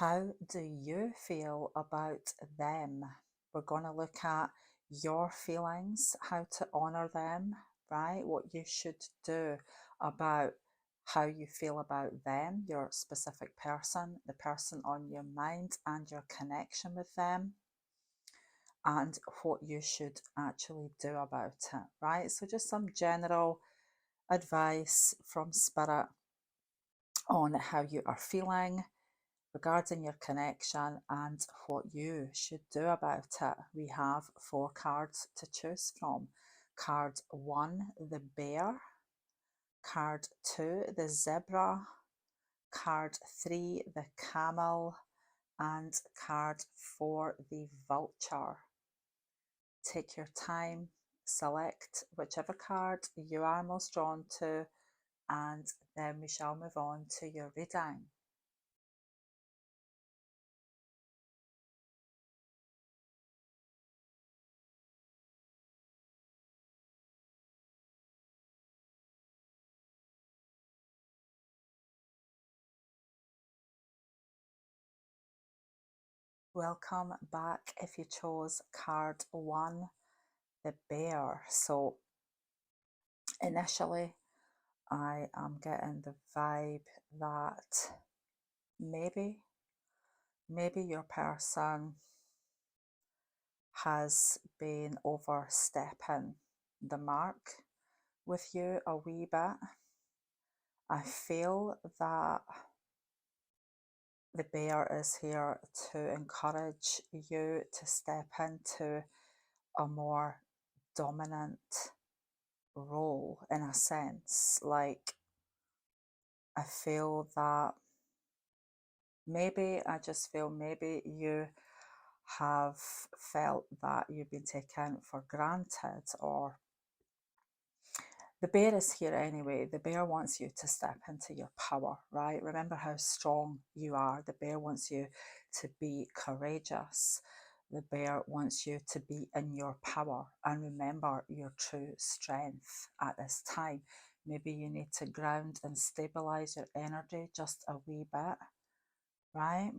How do you feel about them? We're going to look at your feelings, how to honor them, right? What you should do about how you feel about them, your specific person, the person on your mind, and your connection with them, and what you should actually do about it, right? So, just some general advice from Spirit on how you are feeling regarding your connection and what you should do about it. We have 4 cards to choose from. Card 1, the bear. Card 2, the zebra. Card 3, the camel. And card 4, the vulture. Take your time, select whichever card you are most drawn to, and then we shall move on to your reading. Welcome back if you chose card 1, the bear. So initially I am getting the vibe that maybe your person has been overstepping the mark with you a wee bit. I feel that the bear is here to encourage you to step into a more dominant role, in a sense. Like, I feel that I just feel maybe you have felt that you've been taken for granted, or the bear is here anyway. The bear wants you to step into your power, right? Remember how strong you are. The bear wants you to be courageous. The bear wants you to be in your power and remember your true strength at this time. Maybe you need to ground and stabilize your energy just a wee bit, right?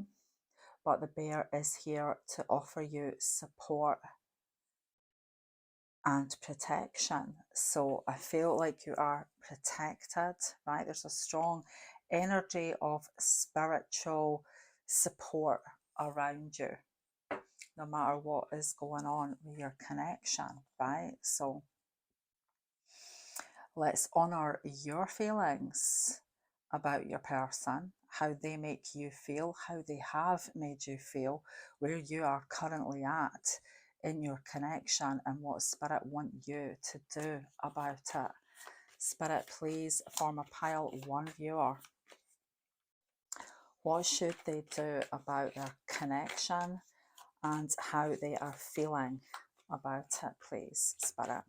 But the bear is here to offer you support and protection. So I feel like you are protected, right? There's a strong energy of spiritual support around you, no matter what is going on with your connection, right? So let's honor your feelings about your person, how they make you feel, how they have made you feel, where you are currently at in your connection, and what Spirit want you to do about it. Spirit, please form a pile 1 viewer. What should they do about their connection and how they are feeling about it, please, Spirit?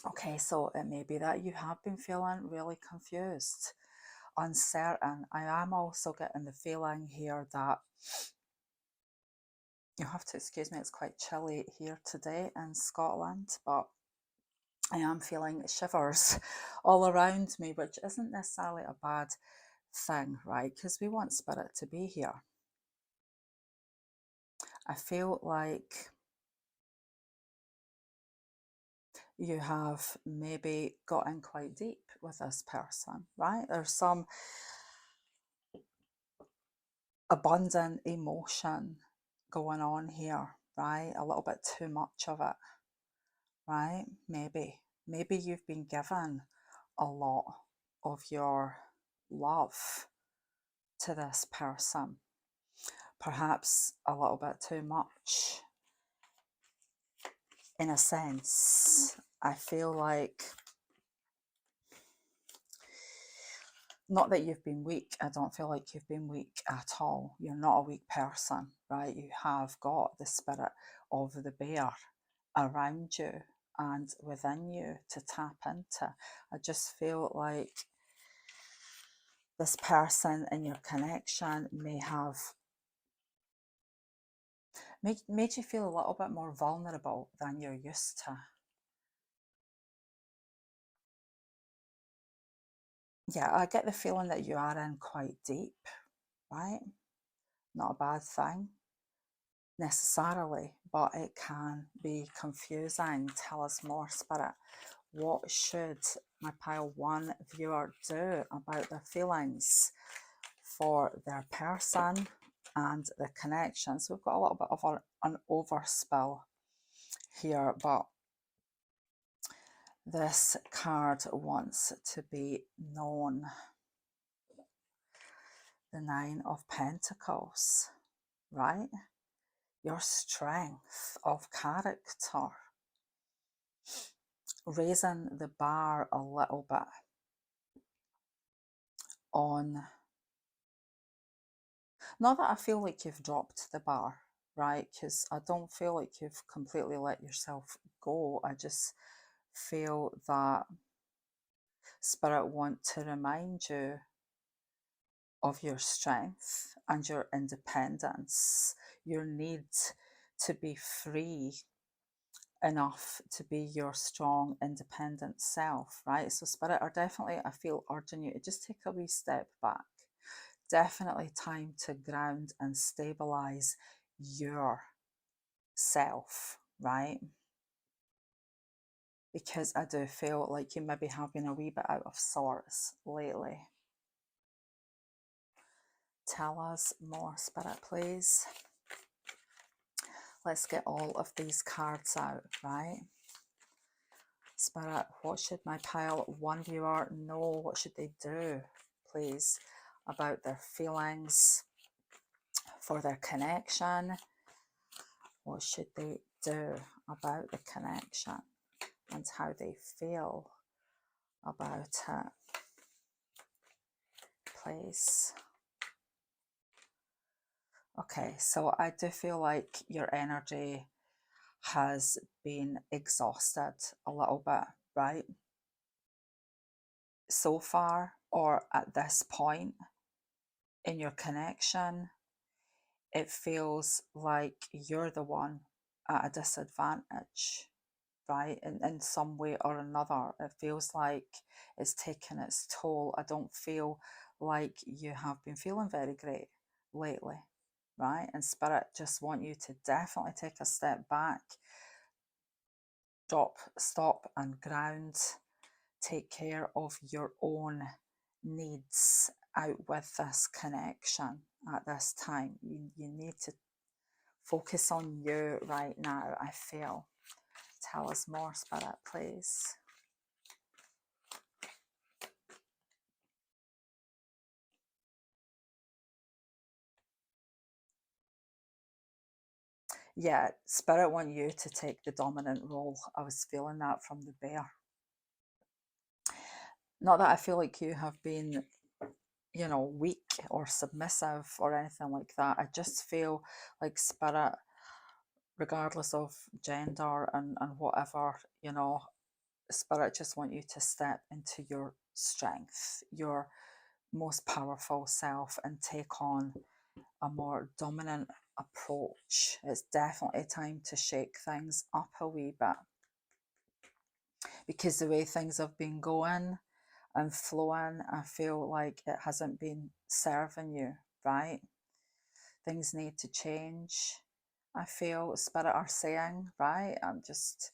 Okay, so it may be that you have been feeling really confused, uncertain. I am also getting the feeling here that you have to excuse me, it's quite chilly here today in Scotland, but I am feeling shivers all around me, which isn't necessarily a bad thing, right? Because we want Spirit to be here. I feel like you have maybe gotten quite deep with this person, right? There's some abundant emotion going on here, right? A little bit too much of it, right? Maybe you've been given a lot of your love to this person, perhaps a little bit too much. In a sense, I feel like, not that you've been weak, I don't feel like you've been weak at all. You're not a weak person, right? You have got the spirit of the bear around you and within you to tap into. I just feel like this person in your connection may have made you feel a little bit more vulnerable than you're used to. Yeah, I get the feeling that you are in quite deep, right? Not a bad thing necessarily, but it can be confusing. Tell us more, Spirit. What should my pile one viewer do about their feelings for their person and the connection? So we've got a little bit of an overspill here, but this card wants to be known. The Nine of Pentacles, right? Your strength of character, raising the bar a little bit on, not that I feel like you've dropped the bar, right? Because I don't feel like you've completely let yourself go. I just feel that Spirit want to remind you of your strength and your independence, your need to be free enough to be your strong, independent self, right? So Spirit are definitely, I feel, urging you to just take a wee step back. Definitely time to ground and stabilize your self, right? Because I do feel like you maybe have been a wee bit out of sorts lately. Tell us more, Spirit, please. Let's get all of these cards out, right? Spirit, what should my pile one viewer know? What should they do, please, about their feelings for their connection? What should they do about the connection and how they feel about it, please? Okay, so I do feel like your energy has been exhausted a little bit, right? So far, or at this point in your connection, it feels like you're the one at a disadvantage, right? In some way or another. It feels like it's taken its toll. I don't feel like you have been feeling very great lately, right? And Spirit just want you to definitely take a step back, stop and ground, take care of your own needs out with this connection at this time. You need to focus on you right now, I feel. Tell us more, Spirit, please. Yeah, Spirit want you to take the dominant role. I was feeling that from the bear. Not that I feel like you have been, you know, weak or submissive or anything like that. I just feel like Spirit, regardless of gender and whatever, you know, Spirit just want you to step into your strength, your most powerful self, and take on a more dominant approach. It's definitely time to shake things up a wee bit, because the way things have been going and flowing, I feel like it hasn't been serving you, right? Things need to change. I feel Spirit are saying, right? I'm just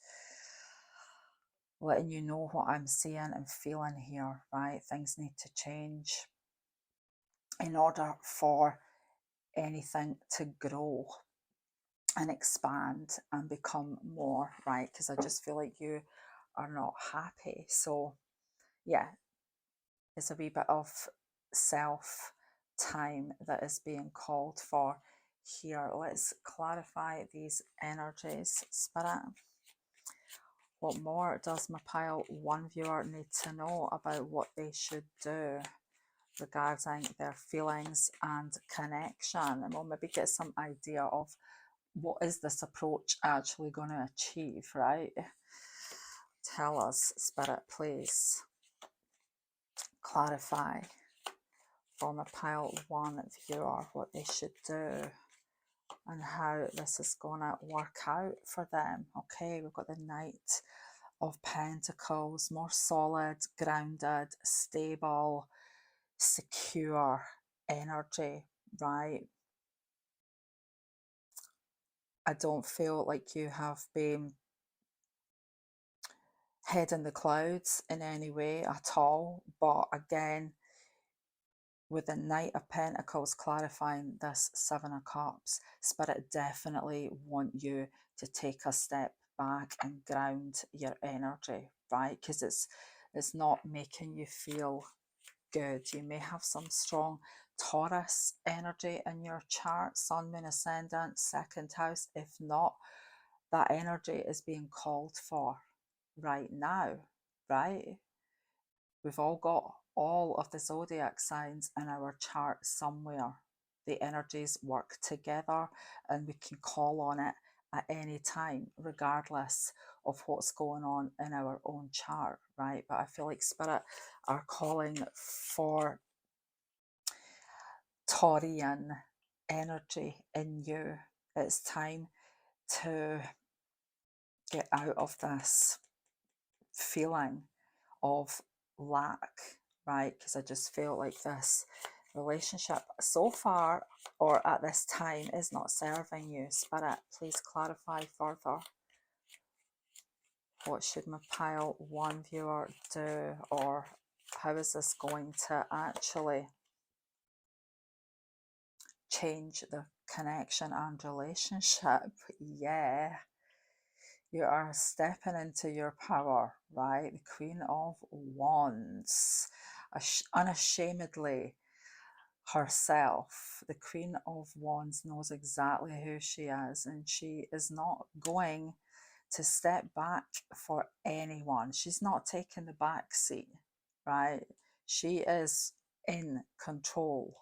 letting you know what I'm seeing and feeling here, right? Things need to change in order for anything to grow and expand and become more, right? Because I just feel like you are not happy. So yeah, it's a wee bit of self time that is being called for here. Let's clarify these energies, Spirit. What more does my pile one viewer need to know about what they should do regarding their feelings and connection? And we'll maybe get some idea of what is this approach actually going to achieve, right? Tell us, Spirit, please. Clarify for my pile one viewer what they should do and how this is going to work out for them. Okay, we've got the Knight of Pentacles, more solid, grounded, stable, secure energy, right? I don't feel like you have been head in the clouds in any way at all. But again, with the Knight of Pentacles clarifying this Seven of Cups, Spirit definitely want you to take a step back and ground your energy, right? Because it's not making you feel good. You may have some strong Taurus energy in your chart, Sun, Moon, Ascendant, second house. If not, that energy is being called for right now, right? We've all got all of the zodiac signs in our chart somewhere. The energies work together and we can call on it at any time, regardless of what's going on in our own chart, right? But I feel like Spirit are calling for Taurian energy in you. It's time to get out of this feeling of lack, right? Because I just feel like this relationship so far or at this time is not serving you. Spirit, please clarify further. What should my pile one viewer do, or how is this going to actually change the connection and relationship? Yeah, you are stepping into your power, right? The Queen of Wands, unashamedly herself. The Queen of Wands knows exactly who she is, and she is not going to step back for anyone. She's not taking the back seat, right? She is in control.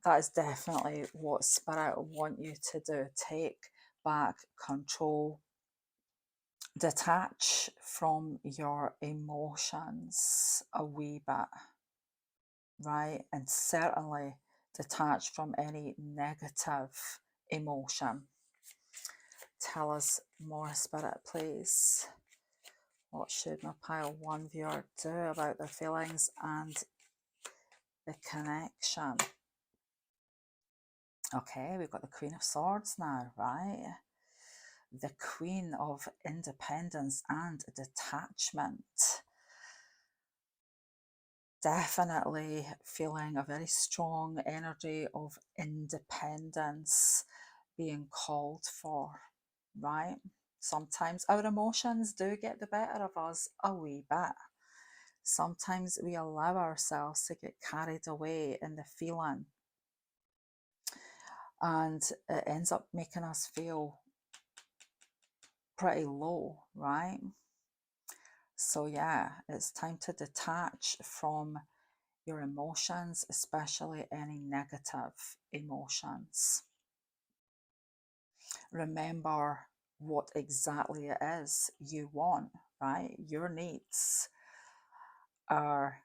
That is definitely what Spirit want you to do. Take back control. Detach from your emotions a wee bit, right? And certainly detach from any negative emotion. Tell us more, Spirit, please. What should my pile one viewer do about their feelings and the connection? Okay, we've got the Queen of Swords now, right? The Queen of Independence and Detachment. Definitely feeling a very strong energy of independence being called for, right? Sometimes our emotions do get the better of us a wee bit. Sometimes we allow ourselves to get carried away in the feeling, and it ends up making us feel pretty low, right? So yeah, it's time to detach from your emotions, especially any negative emotions. Remember what exactly it is you want, right? Your needs are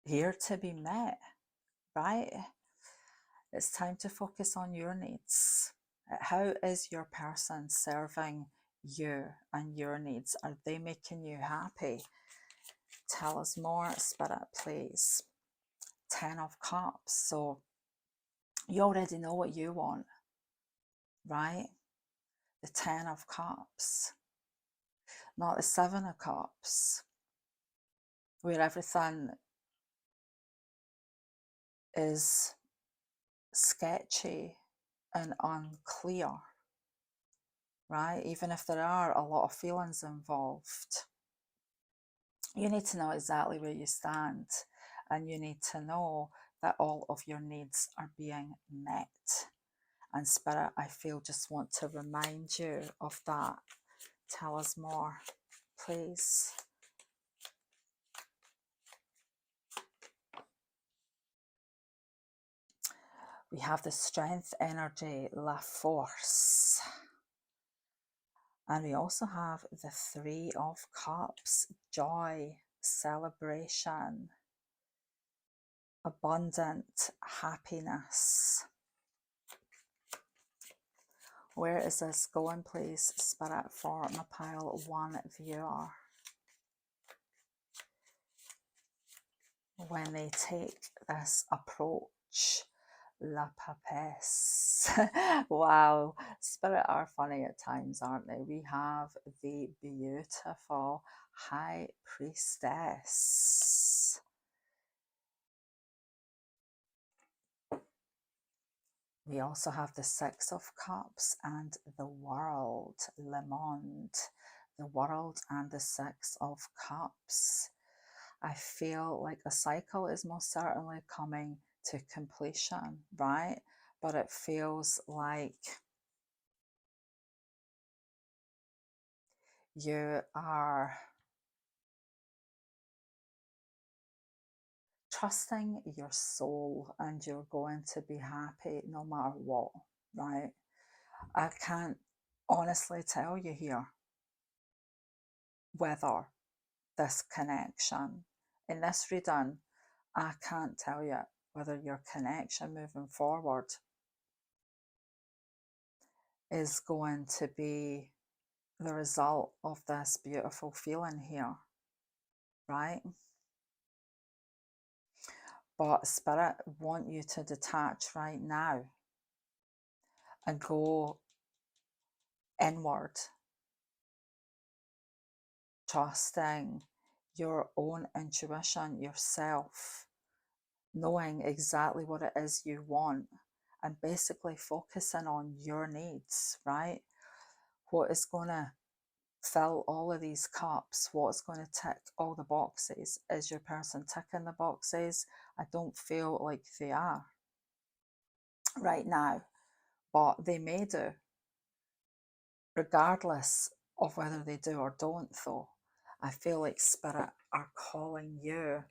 here to be met, right? It's time to focus on your needs. How is your person serving you and your needs? Are they making you happy? Tell us more, Spirit, please. 10 of Cups. So you already know what you want, right? The 10 of Cups, not the 7 of Cups, where everything is sketchy and unclear, right? Even if there are a lot of feelings involved, you need to know exactly where you stand, and you need to know that all of your needs are being met. And Spirit, I feel, just want to remind you of that. Tell us more, please. We have the Strength energy, La Force. And we also have the 3 of Cups, joy, celebration, abundant happiness. Where is this going, please, Spirit, for my pile 1 viewer? When they take this approach, La Papesse. Wow, Spirit are funny at times, aren't they? We have the beautiful High Priestess. We also have the Six of Cups and the World, Le Monde. The World and the Six of Cups. I feel like a cycle is most certainly coming to completion, right? But it feels like you are trusting your soul and you're going to be happy no matter what, right? I can't honestly tell you here whether this connection in this reading, I can't tell you whether your connection moving forward is going to be the result of this beautiful feeling here, right? But Spirit want you to detach right now and go inward, trusting your own intuition, yourself, knowing exactly what it is you want, and basically focusing on your needs, right? What is going to fill all of these cups, what's going to tick all the boxes? Is your person ticking the boxes? I don't feel like they are right now, but they may do, regardless of whether they do or don't, though. I feel like Spirit are calling you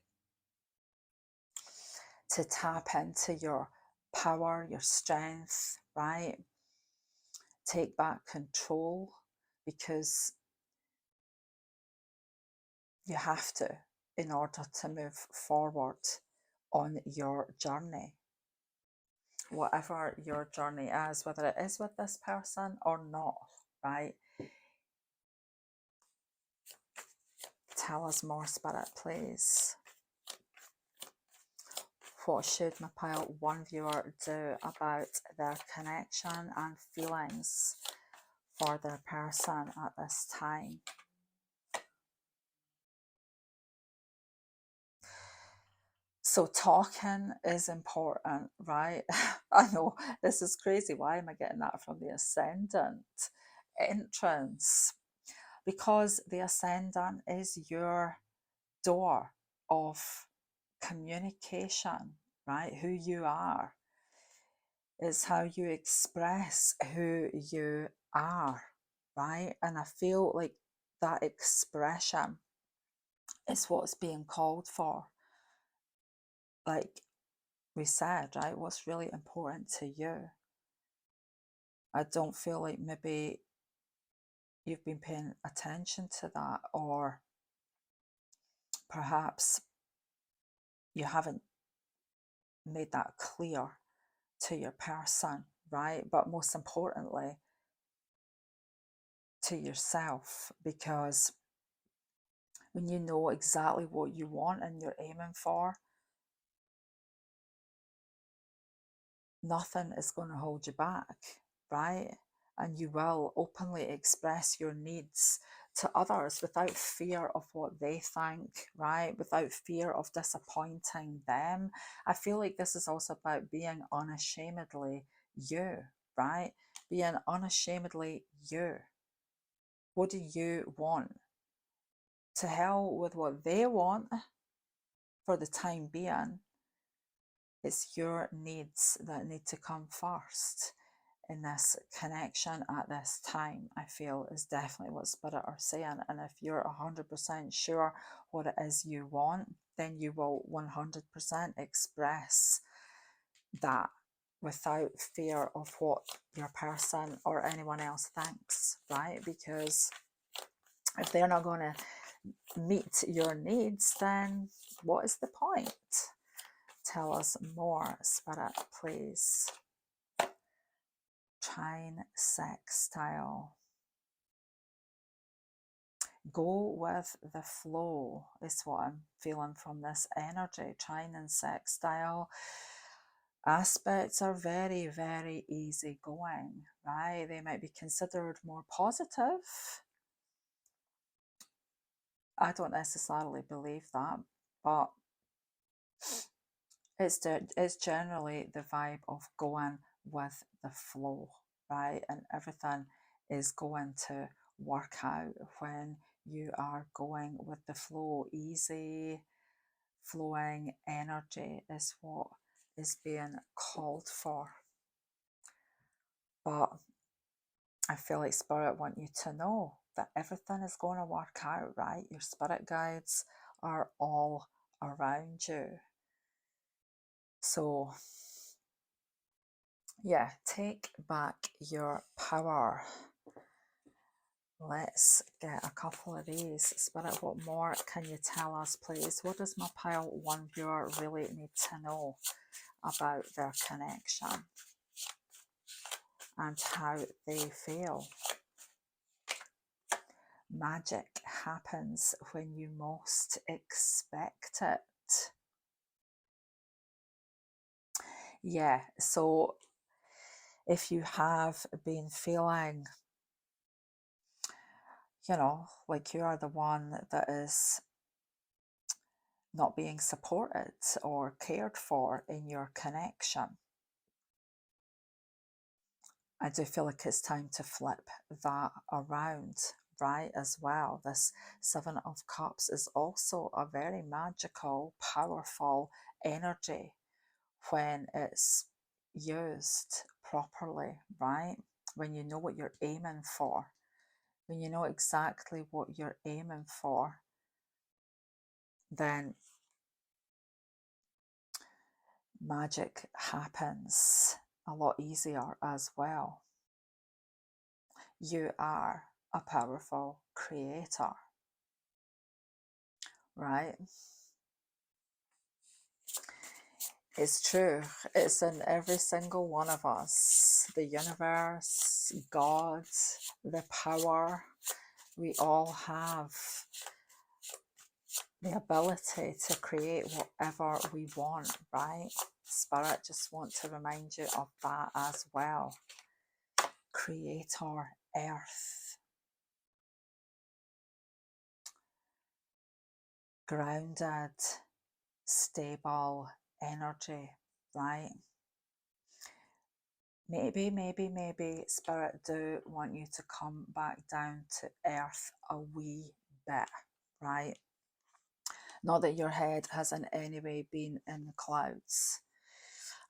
to tap into your power, your strength, right? Take back control, because you have to in order to move forward on your journey. Whatever your journey is, whether it is with this person or not, right? Tell us more, Spirit, please. What should my pile 1 viewer do about their connection and feelings for their person at this time? So talking is important, right? I know this is crazy. Why am I getting that from the ascendant entrance? Because the ascendant is your door of communication, right? Who you are is how you express who you are, right? And I feel like that expression is what's being called for. Like we said, right? What's really important to you. I don't feel like maybe you've been paying attention to that, or perhaps you haven't made that clear to your person, right? But most importantly, to yourself, because when you know exactly what you want and you're aiming for, nothing is going to hold you back, right? And you will openly express your needs to others without fear of what they think, right? Without fear of disappointing them. I feel like this is also about being unashamedly you, right? Being unashamedly you. What do you want? To hell with what they want for the time being. It's your needs that need to come first in this connection at this time. I feel is definitely what Spirit are saying. And if you're 100% sure what it is you want, then you will 100% express that without fear of what your person or anyone else thinks, right? Because if they're not going to meet your needs, then what is the point? Tell us more, Spirit, please. trine sextile. Go with the flow is what I'm feeling from this energy. Trine and sextile aspects are very, very easygoing, right? They might be considered more positive. I don't necessarily believe that, but it's generally the vibe of going with the flow, right? And everything is going to work out when you are going with the flow. Easy flowing energy is what is being called for. But I feel like Spirit want you to know that everything is going to work out, right? Your spirit guides are all around you. So, yeah, take back your power. Let's get a couple of these. Spirit, what more can you tell us, please? What does my pile 1 viewer really need to know about their connection and how they feel? Magic happens when you most expect it. Yeah, so if you have been feeling, like you are the one that is not being supported or cared for in your connection, I do feel like it's time to flip that around, right, as well. This Seven of Cups is also a very magical, powerful energy when it's used properly, right? When you know what you're aiming for, when you know exactly what you're aiming for, then magic happens a lot easier as well. You are a powerful creator, right? It's true. It's in every single one of us. The universe, God, the power. We all have the ability to create whatever we want, right? Spirit just want to remind you of that as well. Creator Earth. Grounded, stable energy, right? Maybe Spirit do want you to come back down to earth a wee bit, right? Not that your head has in any way been in the clouds.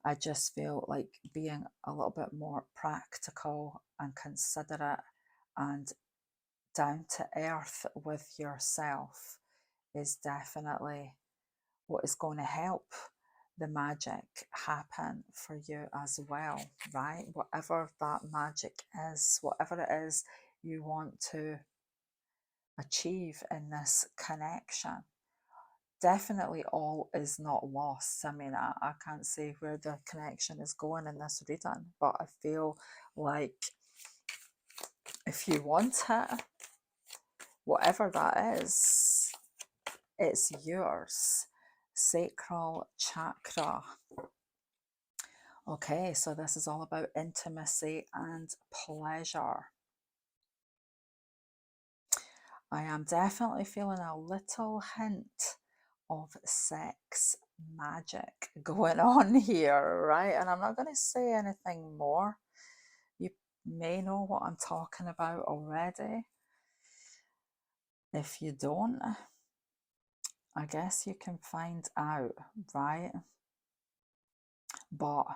I just feel like being a little bit more practical and considerate and down to earth with yourself is definitely what is going to help the magic happen for you as well, right? Whatever that magic is, whatever it is you want to achieve in this connection, definitely all is not lost. I mean, I can't say where the connection is going in this reading, but I feel like if you want it, whatever that is, it's yours. Sacral chakra. Okay, so this is all about intimacy and pleasure. I am definitely feeling a little hint of sex magic going on here, right? And I'm not going to say anything more. You may know what I'm talking about already. If you don't, I guess you can find out, right? But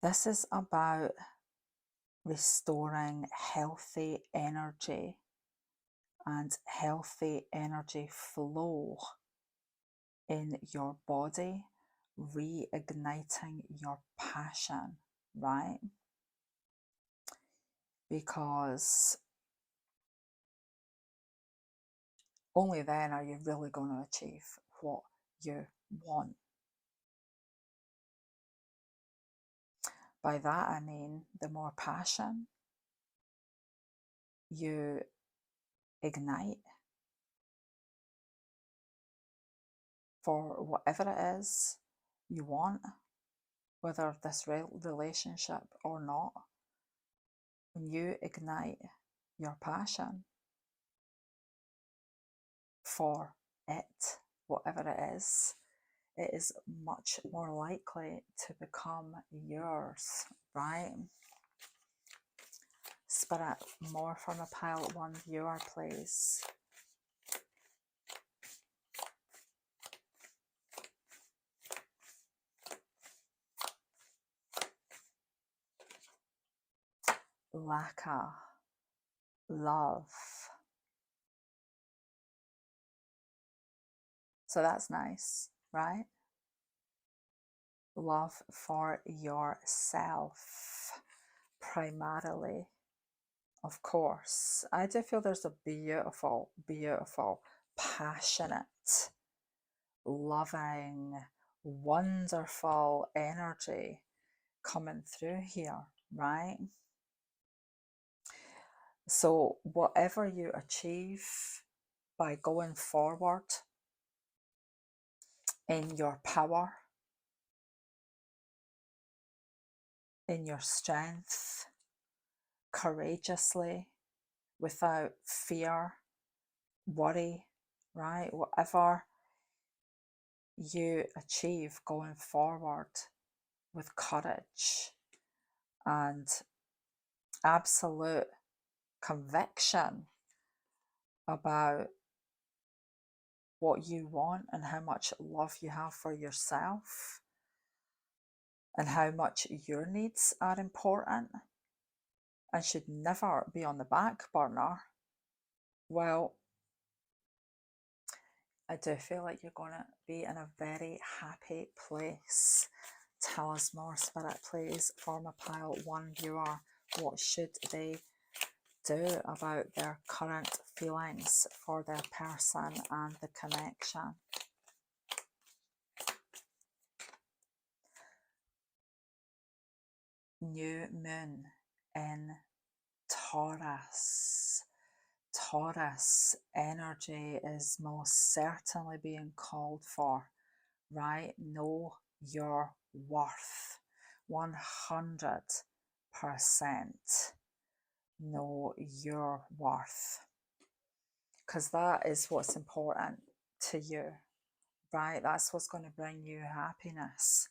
this is about restoring healthy energy and healthy energy flow in your body, reigniting your passion, right? Because only then are you really going to achieve what you want. By that I mean the more passion you ignite for whatever it is you want, whether this relationship or not, when you ignite your passion for it, whatever it is much more likely to become yours, right? Spirit, more from a pile 1 viewer, please. Laka, love. So that's nice, right? Love for yourself, primarily, of course. I do feel there's a beautiful, beautiful, passionate, loving, wonderful energy coming through here, right? So whatever you achieve by going forward in your power, in your strength, courageously, without fear, worry, right? Whatever you achieve going forward with courage and absolute conviction about what you want and how much love you have for yourself and how much your needs are important and should never be on the back burner, well, I do feel like you're going to be in a very happy place. Tell us more, Spirit, please. Form a pile 1 viewer. What should they do about their current feelings for their person and the connection? New moon in Taurus. Taurus energy is most certainly being called for, right? Know your worth. 100% know your worth. Because that is what's important to you, right? That's what's going to bring you happiness.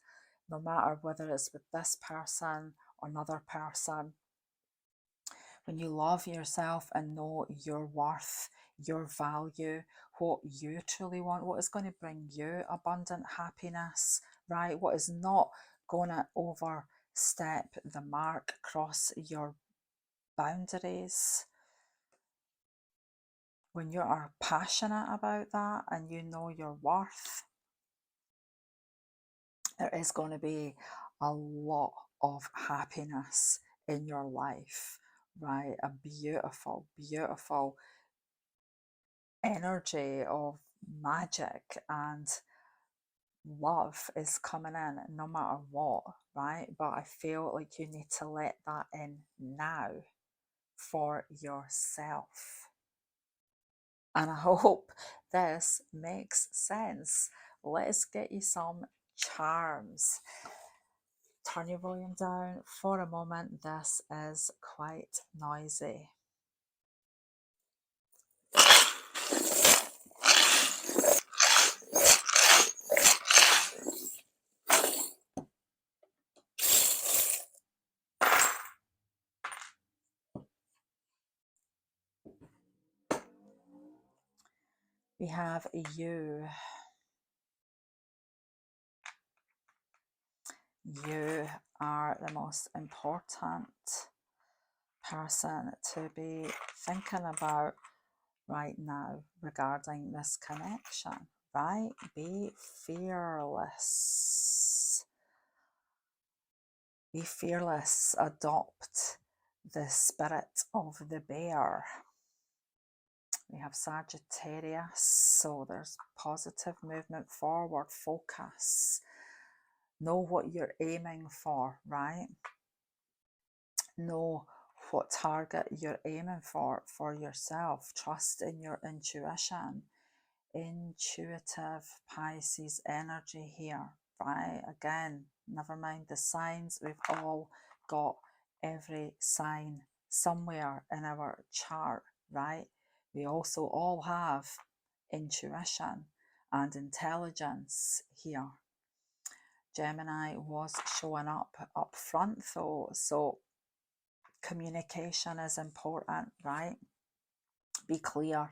No matter whether it's with this person or another person, when you love yourself and know your worth, your value, what you truly want, what is going to bring you abundant happiness, right? What is not going to overstep the mark, cross your boundaries. When you are passionate about that and you know your worth, there is going to be a lot of happiness in your life, right? A beautiful, beautiful energy of magic and love is coming in no matter what, right? But I feel like you need to let that in now for yourself. And I hope this makes sense. Let's get you some charms. Turn your volume down for a moment. This is quite noisy. We have you. You are the most important person to be thinking about right now regarding this connection, right? Be fearless. Be fearless. Adopt the spirit of the bear. We have Sagittarius, so there's positive movement forward, focus. Know what you're aiming for, right? Know what target you're aiming for yourself. Trust in your intuition. Intuitive Pisces energy here, right? Again, never mind the signs. We've all got every sign somewhere in our chart, right? We also all have intuition and intelligence here. Gemini was showing up front though, so communication is important, right? Be clear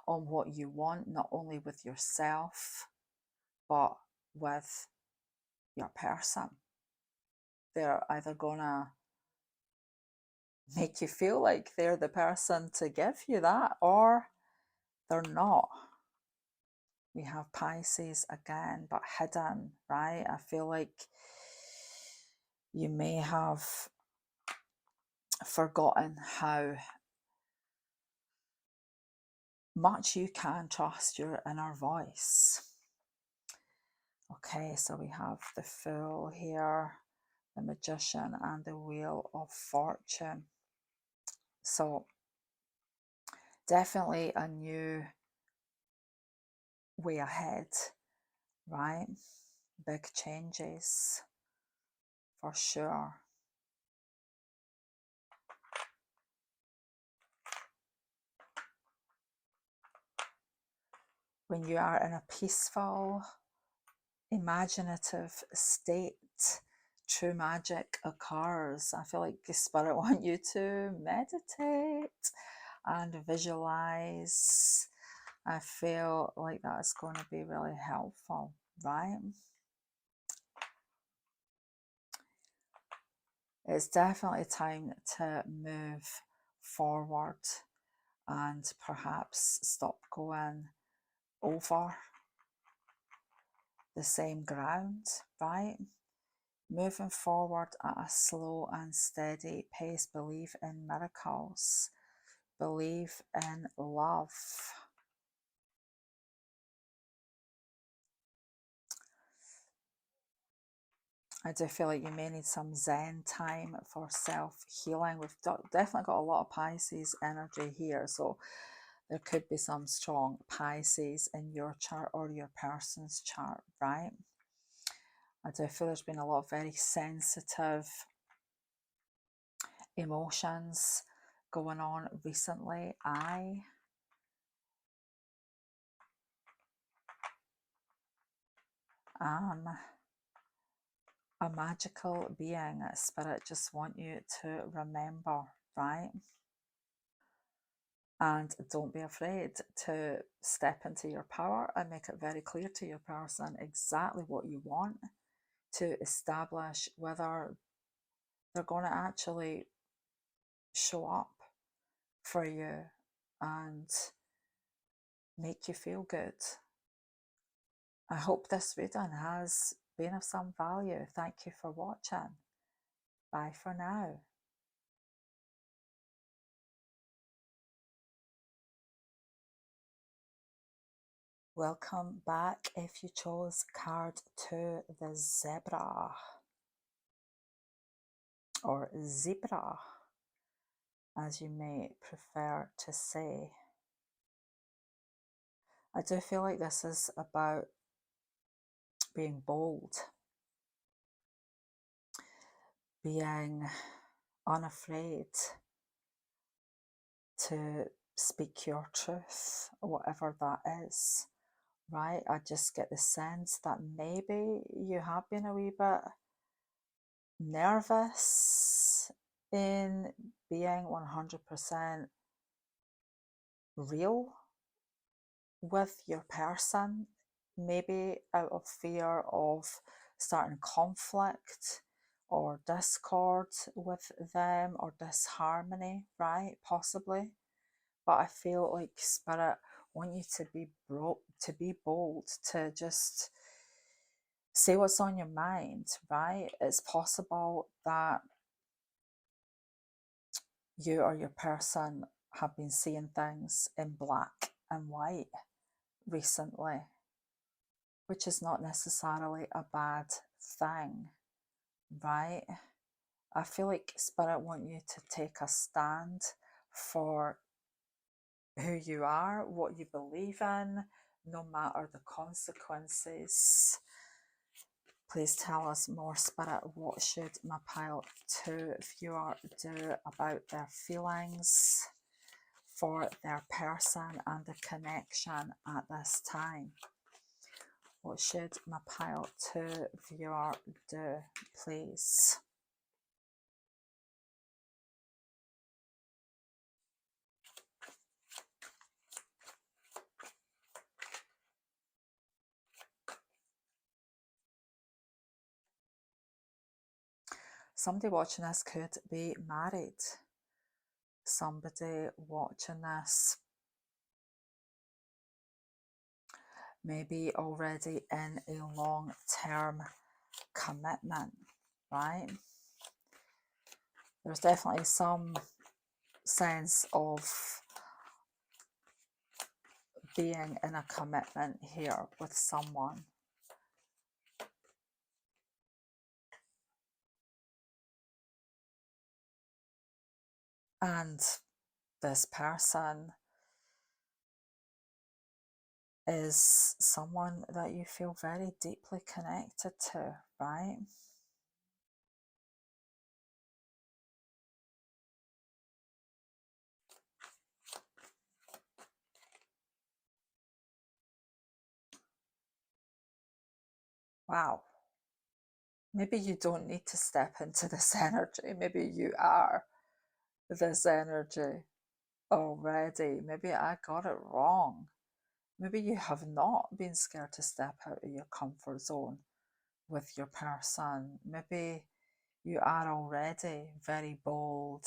on what you want, not only with yourself, but with your person. They're either gonna make you feel like they're the person to give you that, or they're not. We have Pisces again, but hidden, right? I feel like you may have forgotten how much you can trust your inner voice. Okay, so we have the Fool here, the Magician, and the Wheel of Fortune. So definitely a new way ahead, right? Big changes for sure. When you are in a peaceful, imaginative state, true magic occurs. I feel like the Spirit wants you to meditate and visualize. I feel like that's going to be really helpful, right? It's definitely time to move forward and perhaps stop going over the same ground, right? Moving forward at a slow and steady pace. Believe in miracles. Believe in love. I do feel like you may need some Zen time for self-healing. We've definitely got a lot of Pisces energy here, so there could be some strong Pisces in your chart or your person's chart, right? I do feel there's been a lot of very sensitive emotions going on recently. I am a magical being. Spirit just want you to remember, right? And don't be afraid to step into your power and make it very clear to your person exactly what you want, to establish whether they're going to actually show up for you and make you feel good. I hope this reading has been of some value. Thank you for watching. Bye for now. Welcome back if you chose card 2, the Zebra, or Zebra, as you may prefer to say. I do feel like this is about being bold, being unafraid to speak your truth, whatever that is, right? I just get the sense that maybe you have been a wee bit nervous in being 100% real with your person, maybe out of fear of starting conflict or discord with them or disharmony, right? Possibly. But I feel like Spirit want you to be bold, to just say what's on your mind, right? It's possible that you or your person have been seeing things in black and white recently, which is not necessarily a bad thing, right? I feel like Spirit want you to take a stand for who you are, what you believe in, no matter the consequences. Please tell us more, Spirit. What should my pile 2 viewer do about their feelings for their person and the connection at this time? What should my pile 2 viewer do, please? Somebody watching this could be married. Somebody watching this maybe already in a long-term commitment, right? There's definitely some sense of being in a commitment here with someone. And this person is someone that you feel very deeply connected to, right? Wow. Maybe you don't need to step into this energy. Maybe you are this energy already. Maybe I got it wrong. Maybe you have not been scared to step out of your comfort zone with your person. Maybe you are already very bold,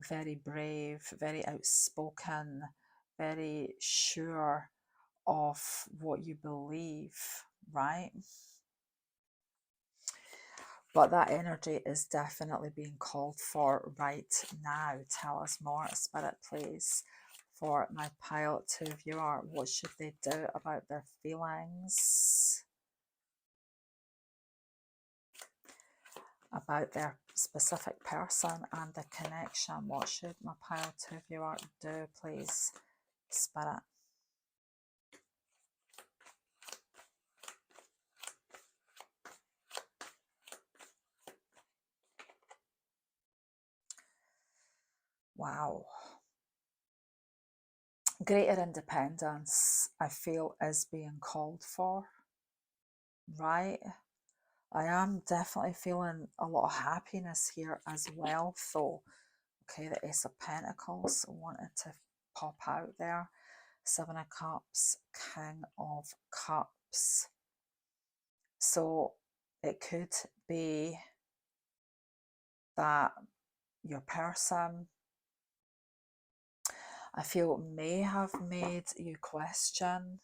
very brave, very outspoken, very sure of what you believe, right? But that energy is definitely being called for right now. Tell us more, Spirit, please. For my pile 2 viewer, what should they do about their feelings? About their specific person and the connection. What should my pile 2 viewer do, please, Spirit? Wow. Greater independence, I feel, is being called for, right? I am definitely feeling a lot of happiness here as well, though. Okay, the Ace of Pentacles, I wanted to pop out there. 7 of Cups, King of Cups. So it could be that your person, I feel, may have made you question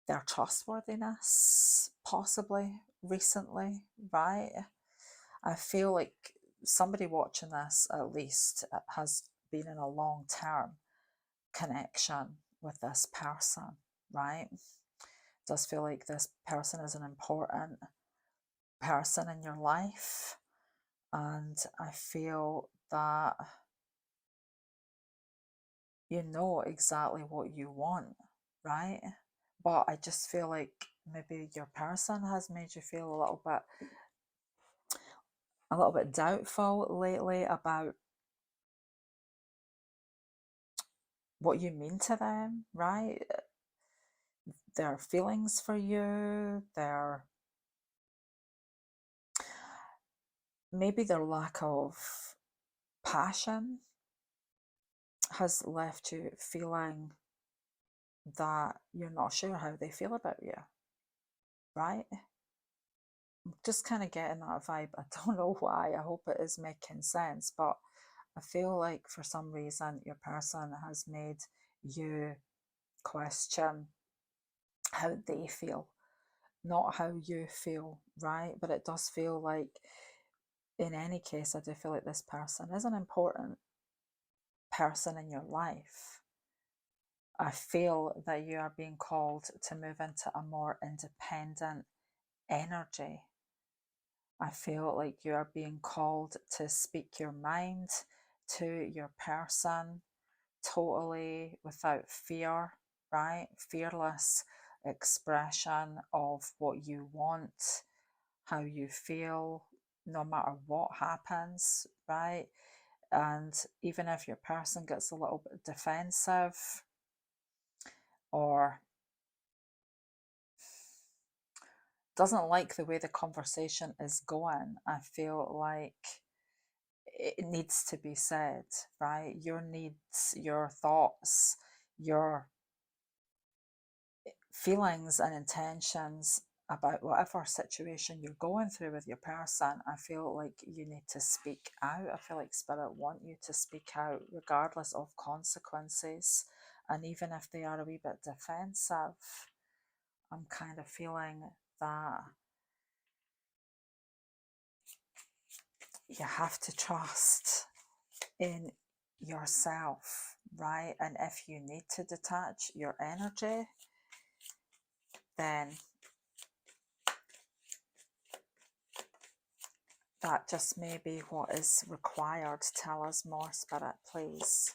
their trustworthiness, possibly recently, right? I feel like somebody watching this at least has been in a long-term connection with this person, right? It does feel like this person is an important person in your life, and I feel that you know exactly what you want, right? But I just feel like maybe your person has made you feel a little bit doubtful lately about what you mean to them, right? Their feelings for you, maybe their lack of passion has left you feeling that you're not sure how they feel about you, right? I'm just kind of getting that vibe. I don't know why. I hope it is making sense, but I feel like for some reason your person has made you question how they feel, not how you feel, right? But it does feel like, in any case, I do feel like this person is an important person in your life. I feel that you are being called to move into a more independent energy. I feel like you are being called to speak your mind to your person totally without fear, right? Fearless expression of what you want, how you feel, no matter what happens, right? And even if your person gets a little bit defensive or doesn't like the way the conversation is going, I feel like it needs to be said, right? Your needs, your thoughts, your feelings and intentions about whatever situation you're going through with your person, I feel like you need to speak out. I feel like Spirit want you to speak out regardless of consequences. And even if they are a wee bit defensive, I'm kind of feeling that you have to trust in yourself, right? And if you need to detach your energy, then that just may be what is required. Tell us more, Spirit, please.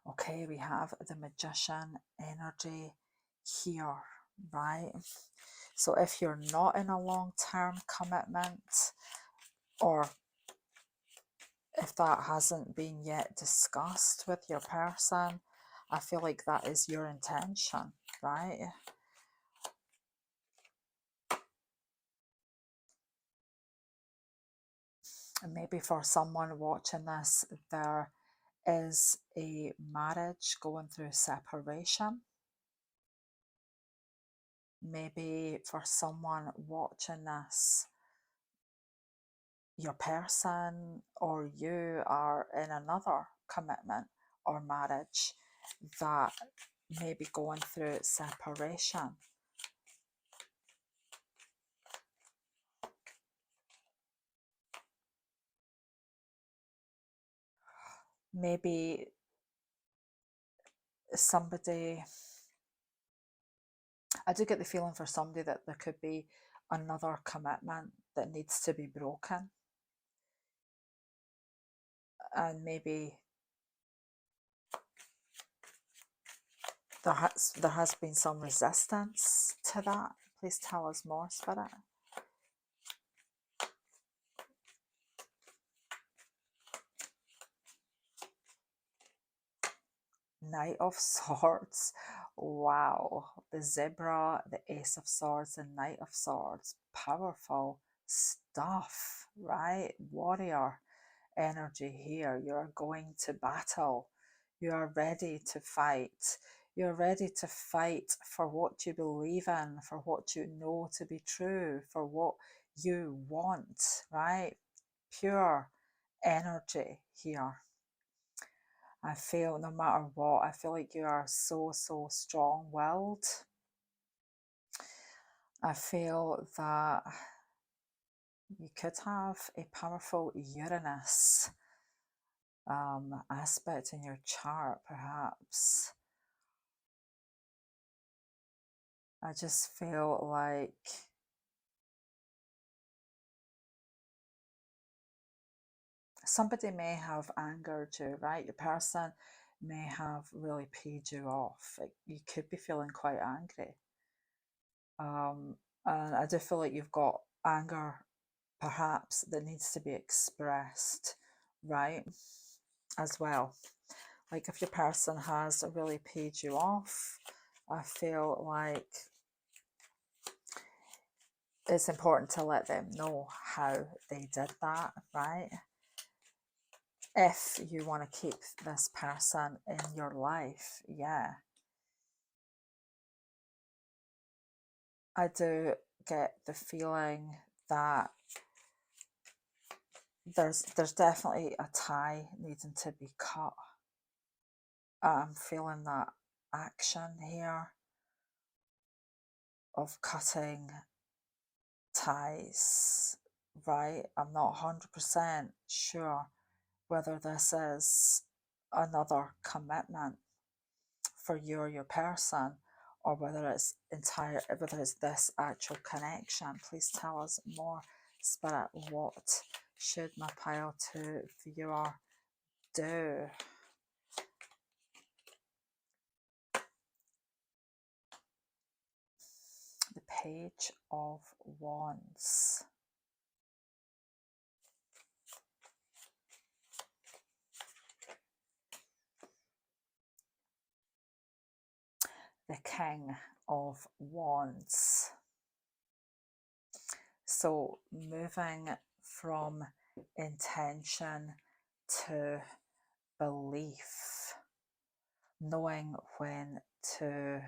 Okay, we have the Magician energy here, right? So if you're not in a long-term commitment, or if that hasn't been yet discussed with your person, I feel like that is your intention, right? And maybe for someone watching this, there is a marriage going through separation. Maybe for someone watching this, your person or you are in another commitment or marriage that may be going through separation. Maybe somebody, I do get the feeling for somebody that there could be another commitment that needs to be broken. And maybe there has been some resistance to that. Please tell us more, Spirit. Knight of Swords. Wow. The Zebra, the Ace of Swords, and Knight of Swords. Powerful stuff, right? Warrior energy here. You're going to battle. You are ready to fight. You're ready to fight for what you believe in, for what you know to be true, for what you want, right? Pure energy here. I feel no matter what, I feel like you are so, so strong-willed. I feel that you could have a powerful Uranus aspect in your chart, perhaps. I just feel like somebody may have angered you, right? Your person may have really paid you off. Like, you could be feeling quite angry. And I do feel like you've got anger perhaps that needs to be expressed, right? As well. Like if your person has really paid you off, I feel like it's important to let them know how they did that, right? If you want to keep this person in your life, yeah. I do get the feeling that there's definitely a tie needing to be cut. I'm feeling that action here of cutting ties, right? I'm not 100% sure whether this is another commitment for you or your person, or whether it's whether it's this actual connection. Please tell us more, Spirit. What should my pile 2 viewer do? The Page of Wands. The King of Wands. So moving from intention to belief, knowing when to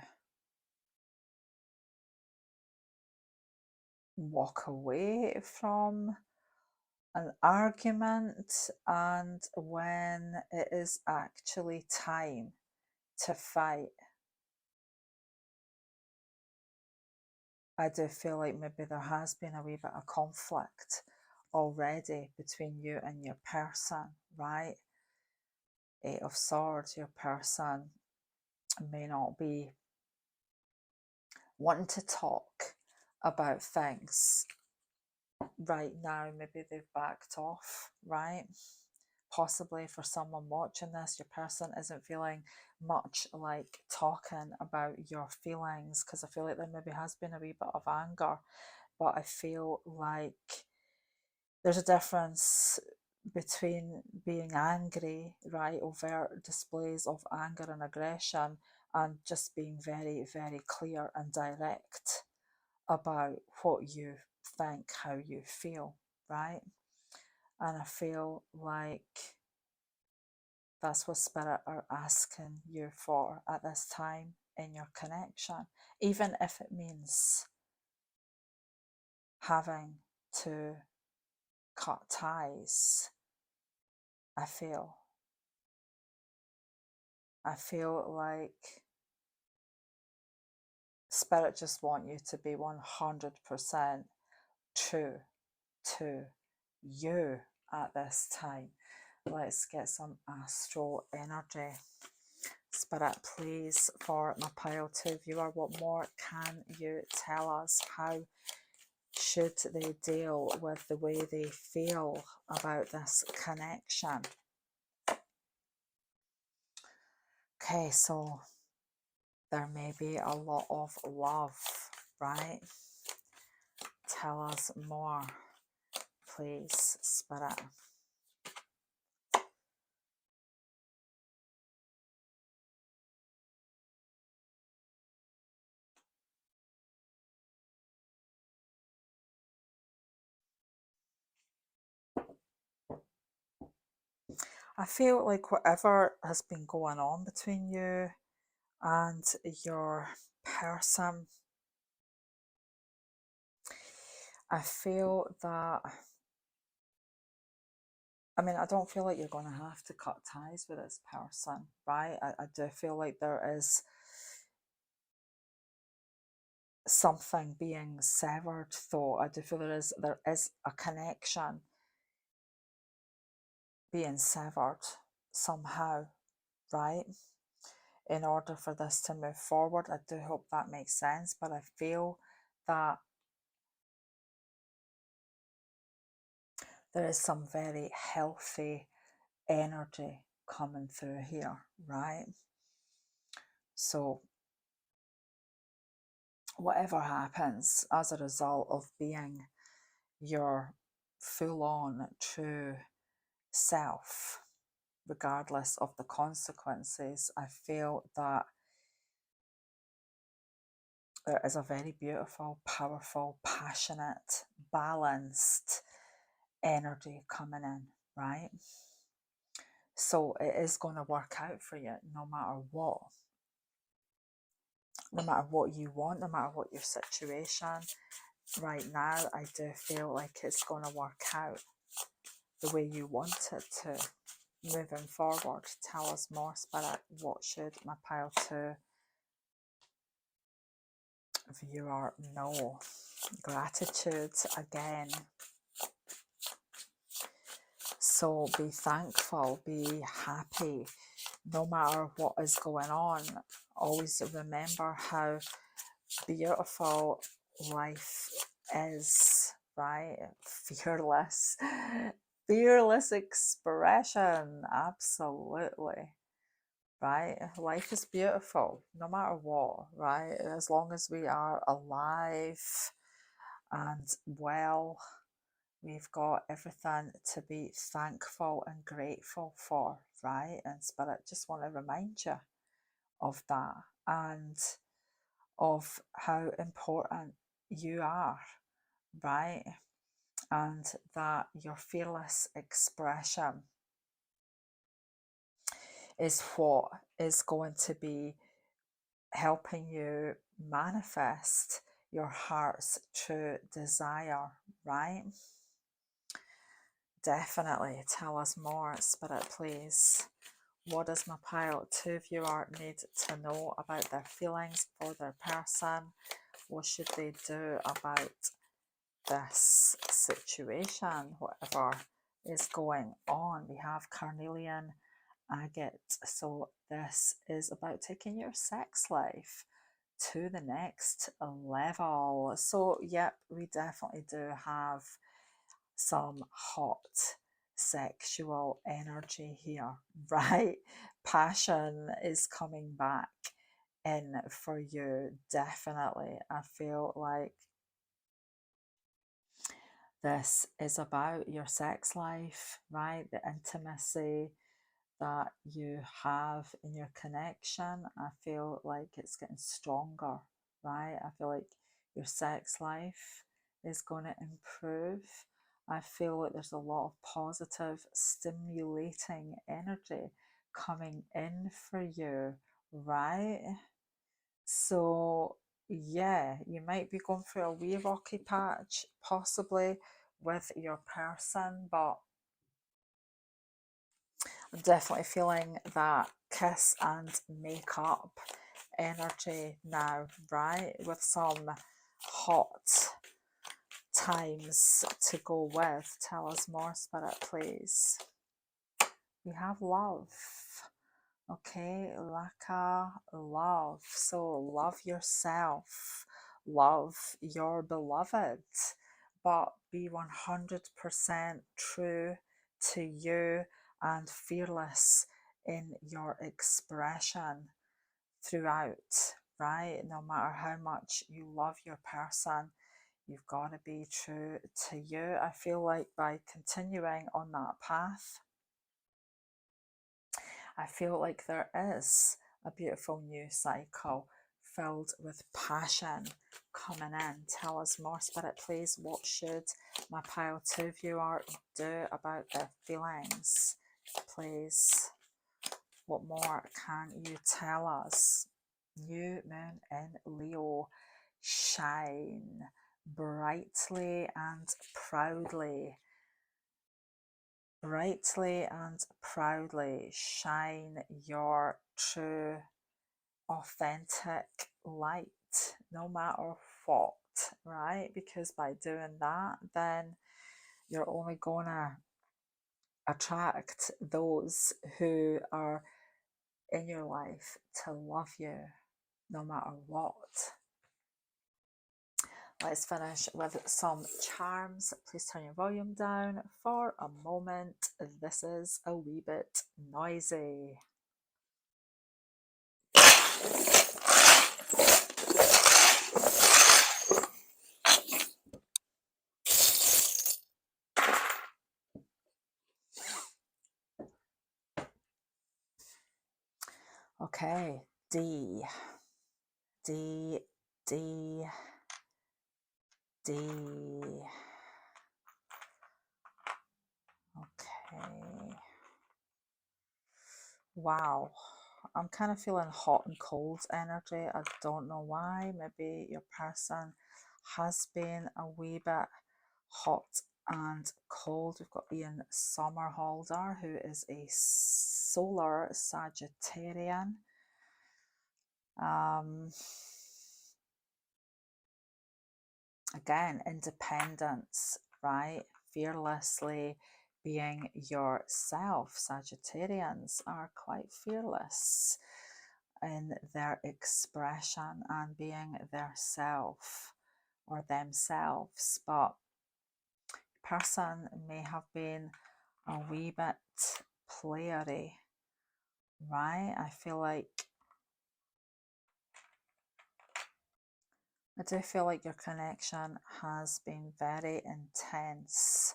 walk away from an argument and when it is actually time to fight. I do feel like maybe there has been a wee bit of conflict already between you and your person, right? 8 of Swords, your person may not be wanting to talk about things right now. Maybe they've backed off, right? Possibly for someone watching this, your person isn't feeling much like talking about your feelings, because I feel like there maybe has been a wee bit of anger, but I feel like there's a difference between being angry, right, overt displays of anger and aggression, and just being very, very clear and direct about what you think, how you feel, right? And I feel like that's what Spirit are asking you for at this time in your connection, even if it means having to cut ties. I feel like Spirit just want you to be 100% true to you at this time. Let's get some astral energy. Spirit, please, for my pile 2 viewer, what more can you tell us? How should they deal with the way they feel about this connection? Okay, so there may be a lot of love, right? Tell us more, please, Spirit. I feel like whatever has been going on between you and your person, I feel that, I mean, I don't feel like you're going to have to cut ties with this person, right? I do feel like there is something being severed, though. I do feel there is a connection being severed somehow, right? In order for this to move forward. I do hope that makes sense, but I feel that there is some very healthy energy coming through here, right? So whatever happens as a result of being your full-on true self, regardless of the consequences, I feel that there is a very beautiful, powerful, passionate, balanced energy coming in, right? So it is going to work out for you no matter what. No matter what you want, no matter what your situation right now, I do feel like it's going to work out the way you want it to. Moving forward, tell us more, Spirit. What should my pile 2 viewer know? Gratitude again. So be thankful, be happy, no matter what is going on. Always remember how beautiful life is, right? Fearless, fearless expression, absolutely, right? Life is beautiful, no matter what, right? As long as we are alive and well, we've got everything to be thankful and grateful for, right? And Spirit just want to remind you of that and of how important you are, right? And that your fearless expression is what is going to be helping you manifest your heart's true desire, right? Definitely tell us more, Spirit, please. What does my pile 2 viewer need to know about their feelings for their person? What should they do about this situation, whatever is going on? We have carnelian agate. So this is about taking your sex life to the next level. So, yep, we definitely do have some hot sexual energy here, right? Passion is coming back in for you, definitely. I feel like this is about your sex life, right? The intimacy that you have in your connection. I feel like it's getting stronger, right? I feel like your sex life is going to improve. I feel like there's a lot of positive, stimulating energy coming in for you, right? So, yeah, you might be going through a wee rocky patch, possibly with your person, but I'm definitely feeling that kiss and make up energy now, right? With some hot times to go with. Tell us more, Spirit, please. We have love. Okay, Laka, love. So love yourself, love your beloved, but be 100% true to you and fearless in your expression throughout, right? No matter how much you love your person, you've got to be true to you. I feel like by continuing on that path, I feel like there is a beautiful new cycle filled with passion coming in. Tell us more, Spirit, please. What should my pile 2 viewer do about their feelings? Please, what more can you tell us? New moon in Leo, shine brightly and proudly. Brightly and proudly shine your true, authentic light, no matter what, right? Because by doing that, then you're only going to attract those who are in your life to love you, no matter what. Let's finish with some charms. Please turn your volume down for a moment. This is a wee bit noisy. Okay, D, D, D, D. Okay. Wow. I'm kind of feeling hot and cold energy. I don't know why. Maybe your person has been a wee bit hot and cold. We've got Ian Somerhalder, who is a solar Sagittarian. Again, independence, right? Fearlessly being yourself. Sagittarians are quite fearless in their expression and being their self or themselves, but person may have been a wee bit playery, right? I feel like I do feel like your connection has been very intense.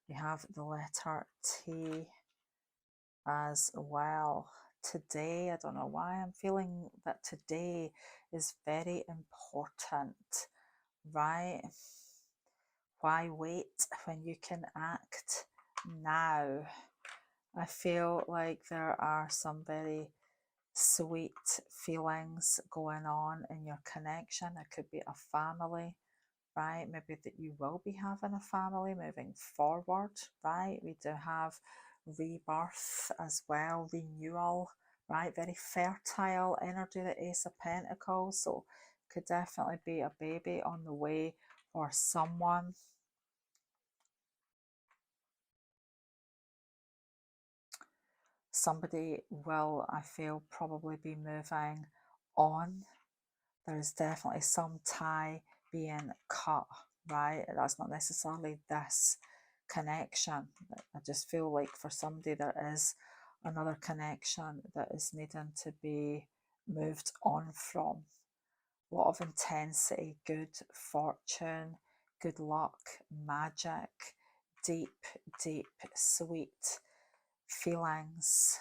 We have the letter T as well. Today, I don't know why I'm feeling that today is very important, right? Why wait when you can act now? I feel like there are some very sweet feelings going on in your connection. It could be a family, right? Maybe that you will be having a family moving forward, right? We do have rebirth as well, renewal, right? Very fertile energy, the Ace of Pentacles. So could definitely be a baby on the way for someone. Somebody will, I feel, probably be moving on. There's definitely some tie being cut, right? That's not necessarily this connection. I just feel like for somebody there is another connection that is needing to be moved on from. A lot of intensity, good fortune, good luck, magic, deep, deep, sweet feelings.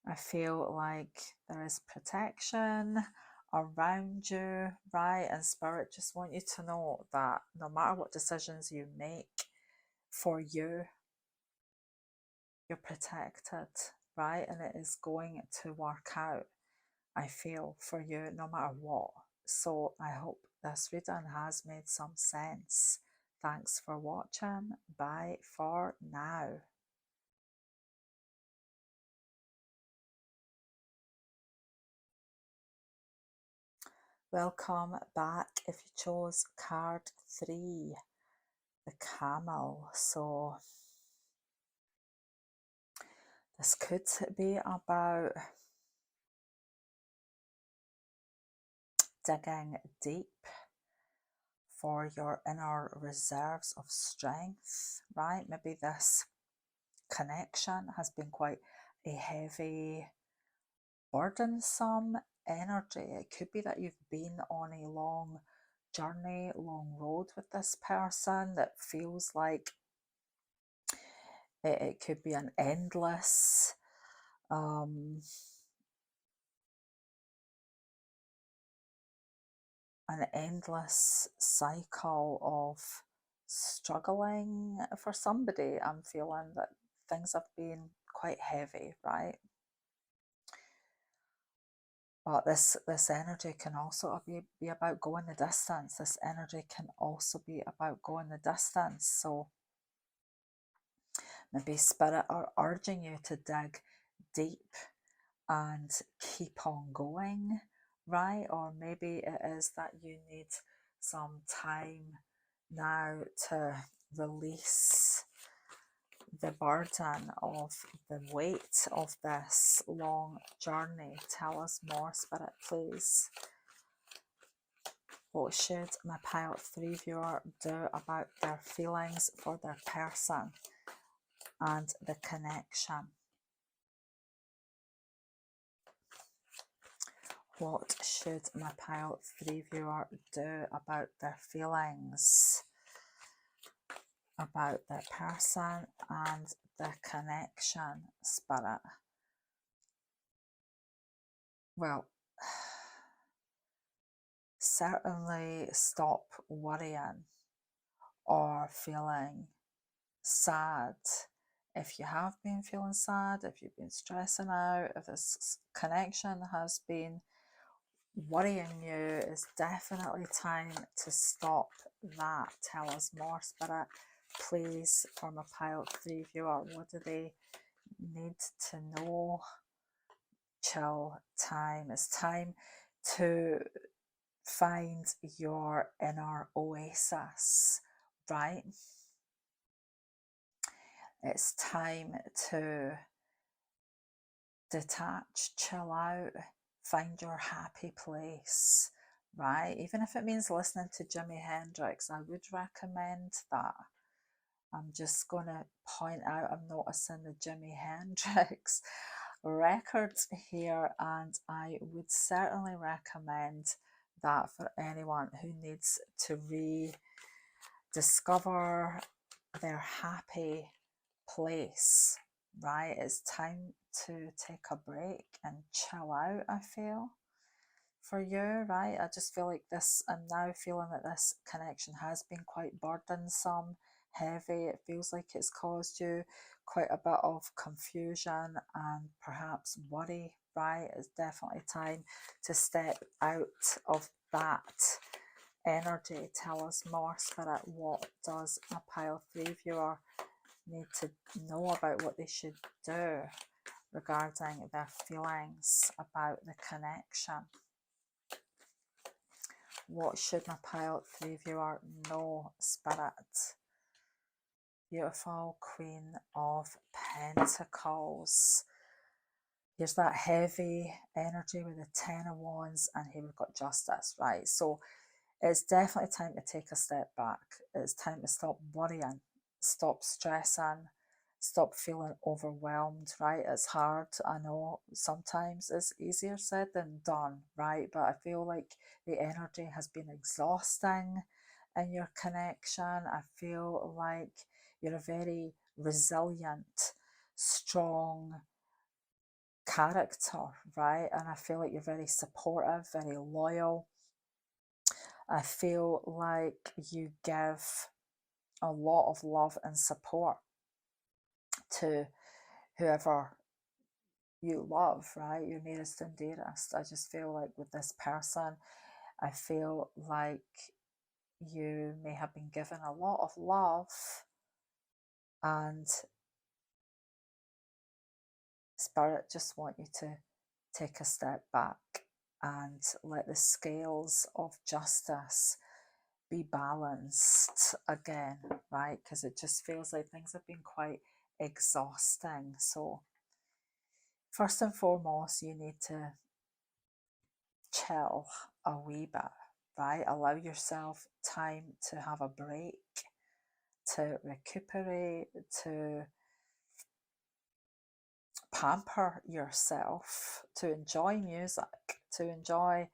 I feel like there is protection around you, right? And Spirit just want you to know that no matter what decisions you make for you, you're protected, right? And it is going to work out, I feel, for you no matter what. So I hope this reading has made some sense. Thanks for watching. Bye for now. Welcome back if you chose card 3, the camel. So this could be about digging deep for your inner reserves of strength, right? Maybe this connection has been quite a heavy, burdensome energy. It could be that you've been on a long journey, long road with this person that feels like it could be an endless cycle of struggling for somebody. I'm feeling that things have been quite heavy, right? But this energy can also be about going the distance. This energy can also be about going the distance. So maybe Spirit are urging you to dig deep and keep on going, right? Or maybe it is that you need some time now to release the burden of the weight of this long journey. Tell us more, Spirit, please. What should my pile 3 viewer do about their feelings for their person and the connection? What should my pile 3 viewer do about their feelings about their person and the connection, Spirit? Well, certainly stop worrying or feeling sad. If you have been feeling sad, if you've been stressing out, if this connection has been worrying you, it's definitely time to stop that. Tell us more, Spirit, please, for my pile 3 viewer. What do they need to know? Chill time. It's time to find your inner oasis, right? It's time to detach, chill out, find your happy place, right? Even if it means listening to Jimi Hendrix, I would recommend that. I'm just going to point out I'm noticing the Jimi Hendrix records here, and I would certainly recommend that for anyone who needs to rediscover their happy place, right? It's time to take a break and chill out, I feel, for you, right? I just feel like this, I'm now feeling that this connection has been quite burdensome, heavy. It feels like it's caused you quite a bit of confusion and perhaps worry, right? It's definitely time to step out of that energy. Tell us more, Spirit. What does a pile 3 viewer need to know about what they should do regarding their feelings about the connection? What should my pile 3 viewer know, Spirit? Beautiful Queen of Pentacles. Here's that heavy energy with the Ten of Wands, and here we've got Justice, right? So it's definitely time to take a step back. It's time to stop worrying, stop stressing, stop feeling overwhelmed, right? It's hard. I know sometimes it's easier said than done, right? But I feel like the energy has been exhausting in your connection. I feel like you're a very resilient, strong character, right? And I feel like you're very supportive, very loyal. I feel like you give a lot of love and support to whoever you love, right? Your nearest and dearest. I just feel like with this person, I feel like you may have been given a lot of love, and Spirit just want you to take a step back and let the scales of justice be balanced again, right? Because it just feels like things have been quite exhausting. So first and foremost, you need to chill a wee bit, right? Allow yourself time to have a break, to recuperate, to pamper yourself, to enjoy music, to enjoy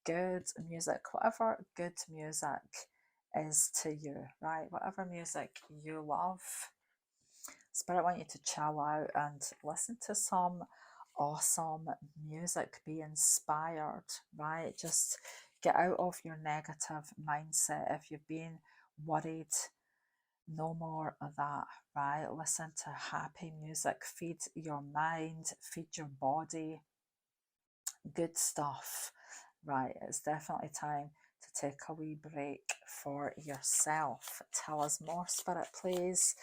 good music, whatever good music is to you, right? Whatever music you love. Spirit want you to chill out and listen to some awesome music, be inspired, right? Just get out of your negative mindset. If you've been worried, no more of that, right? Listen to happy music, feed your mind, feed your body, good stuff, right? It's definitely time to take a wee break for yourself. Tell us more, Spirit, please.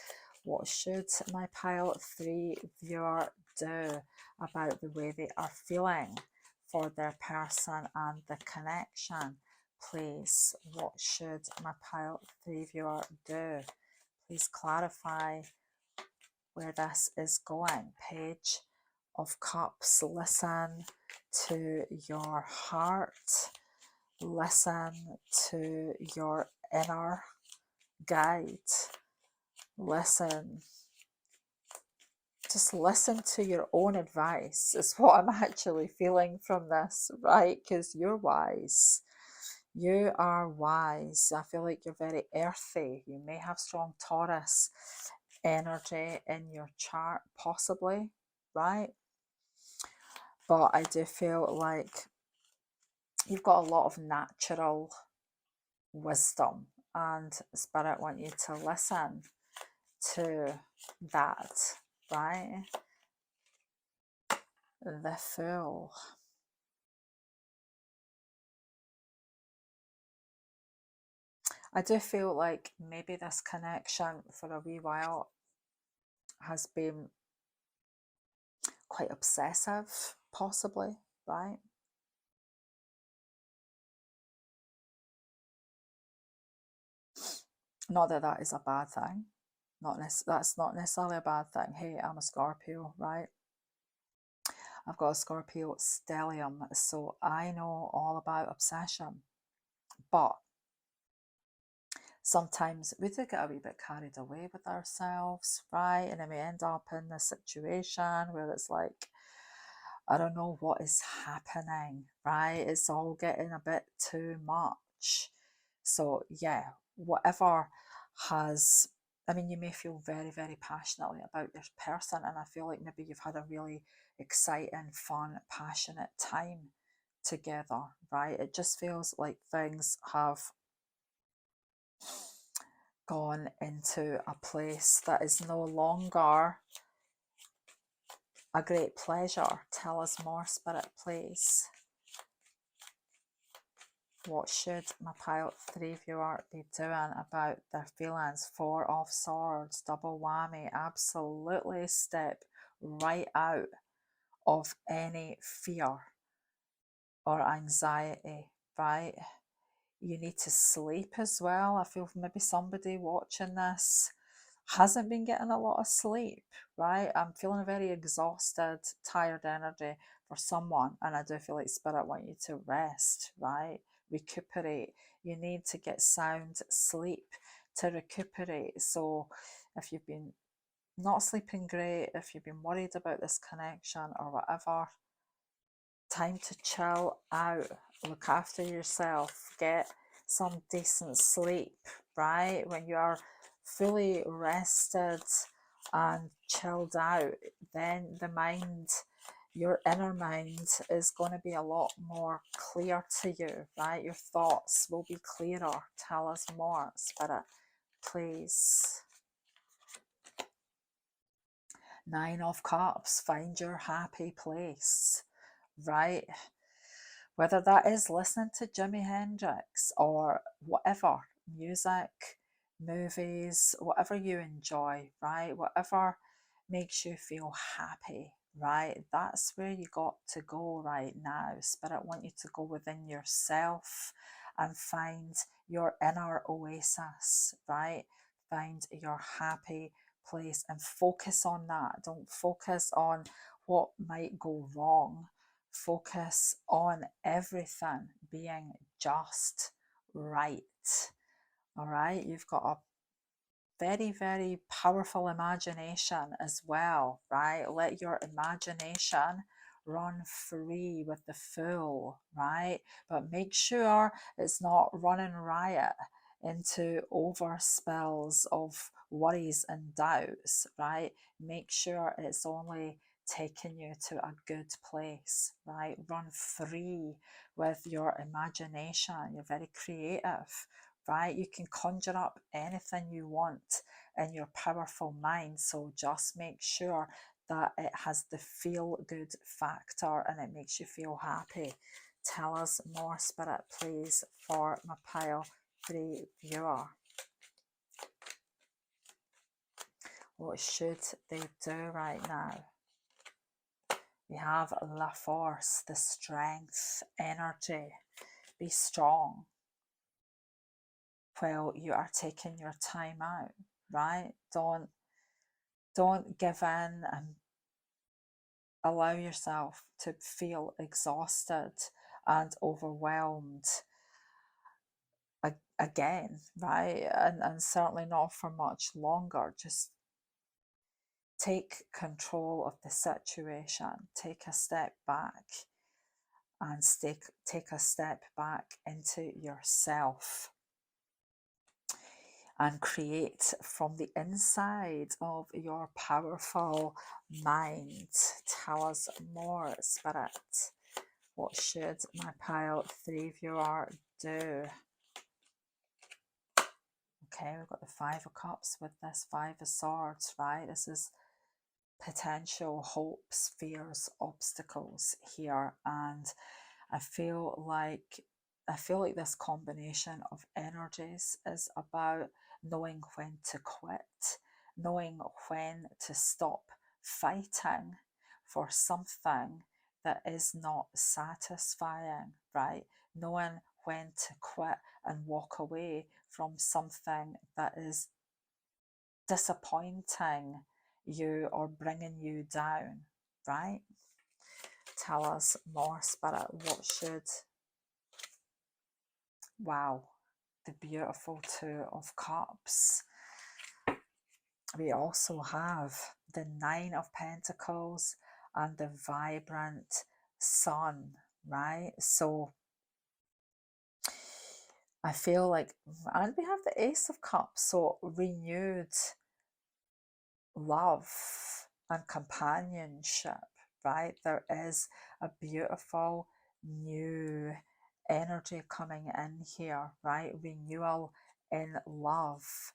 What should my pile 3 viewer do about the way they are feeling for their person and the connection? Please, what should my pile 3 viewer do? Please clarify where this is going. Page of Cups. Listen to your heart. Listen to your inner guide. Listen. Just listen to your own advice is what I'm actually feeling from this, right? Because you're wise. You are wise. I feel like you're very earthy. You may have strong Taurus energy in your chart, possibly, right? But I do feel like you've got a lot of natural wisdom, and Spirit want you to listen to that, right? The Fool. I do feel like maybe this connection for a wee while has been quite obsessive, possibly, right? Not that that is a bad thing, That's not necessarily a bad thing. Hey, I'm a Scorpio, right? I've got a Scorpio stellium, so I know all about obsession. But sometimes we do get a wee bit carried away with ourselves, right? And then we end up in this situation where it's like, I don't know what is happening, right? It's all getting a bit too much. So, yeah, whatever has, I mean, you may feel very, very passionately about this person, and I feel like maybe you've had a really exciting, fun, passionate time together, right? It just feels like things have gone into a place that is no longer a great pleasure. Tell us more, Spirit, please. What should my pile 3 viewer be doing about their feelings? 4 of Swords, double whammy. Absolutely step right out of any fear or anxiety, right? You need to sleep as well. I feel maybe somebody watching this hasn't been getting a lot of sleep, right? I'm feeling very exhausted, tired energy for someone, and I do feel like Spirit want you to rest, right? Recuperate. You need to get sound sleep to recuperate. So if you've been not sleeping great, if you've been worried about this connection or whatever, time to chill out, look after yourself, get some decent sleep, right? When you are fully rested and chilled out, then the mind, your inner mind, is going to be a lot more clear to you, right? Your thoughts will be clearer. Tell us more, Spirit, please. 9 of Cups, find your happy place, right? Whether that is listening to Jimi Hendrix or whatever, music, movies, whatever you enjoy, right? Whatever makes you feel happy, right? That's where you got to go right now. Spirit want you to go within yourself and find your inner oasis, right? Find your happy place and focus on that. Don't focus on what might go wrong. Focus on everything being just right. All right, you've got a very, very powerful imagination as well, right? Let your imagination run free with the Fool, right? But make sure it's not running riot into overspills of worries and doubts, right? Make sure it's only taking you to a good place, right? Run free with your imagination. You're very creative, right? You can conjure up anything you want in your powerful mind. So just make sure that it has the feel good factor and it makes you feel happy. Tell us more, Spirit, please, for my pile 3 viewer. What should they do right now? We have La Force, the strength, energy. Be strong while you are taking your time out, right? Don't give in and allow yourself to feel exhausted and overwhelmed again, right? And certainly not for much longer. Just take control of the situation, take a step back and take a step back into yourself and create from the inside of your powerful mind. Tell us more, Spirit. What should my pile 3 viewer do? Okay, we've got the 5 of Cups with this 5 of Swords, right? This is potential hopes, fears, obstacles here, and I feel like this combination of energies is about knowing when to quit, knowing when to stop fighting for something that is not satisfying, right? Knowing when to quit and walk away from something that is disappointing you or bringing you down, right? Tell us more, Spirit. What should... Wow, the beautiful Two of Cups. We also have the Nine of Pentacles and the vibrant sun, right? So I feel like, and we have the Ace of Cups, so renewed love and companionship, right? There is a beautiful new energy coming in here, right? Renewal in love.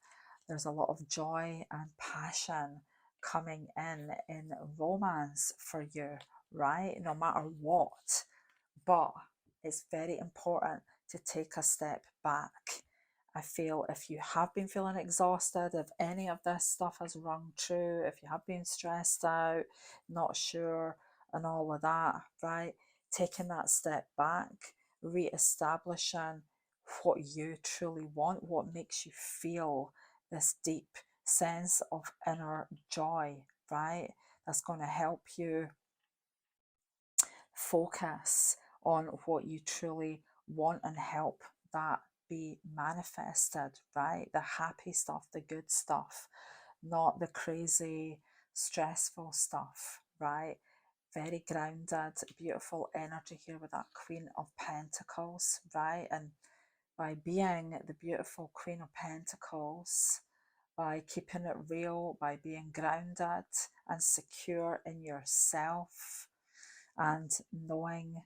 There's a lot of joy and passion coming in romance for you, right? No matter what. But it's very important to take a step back. I feel if you have been feeling exhausted, if any of this stuff has rung true, if you have been stressed out, not sure, and all of that, right? Taking that step back, re-establishing what you truly want, what makes you feel this deep sense of inner joy, right? That's going to help you focus on what you truly want and help that be manifested, right? The happy stuff, the good stuff, not the crazy, stressful stuff, right? Very grounded, beautiful energy here with that Queen of Pentacles, right? And by being the beautiful Queen of Pentacles, by keeping it real, by being grounded and secure in yourself, and knowing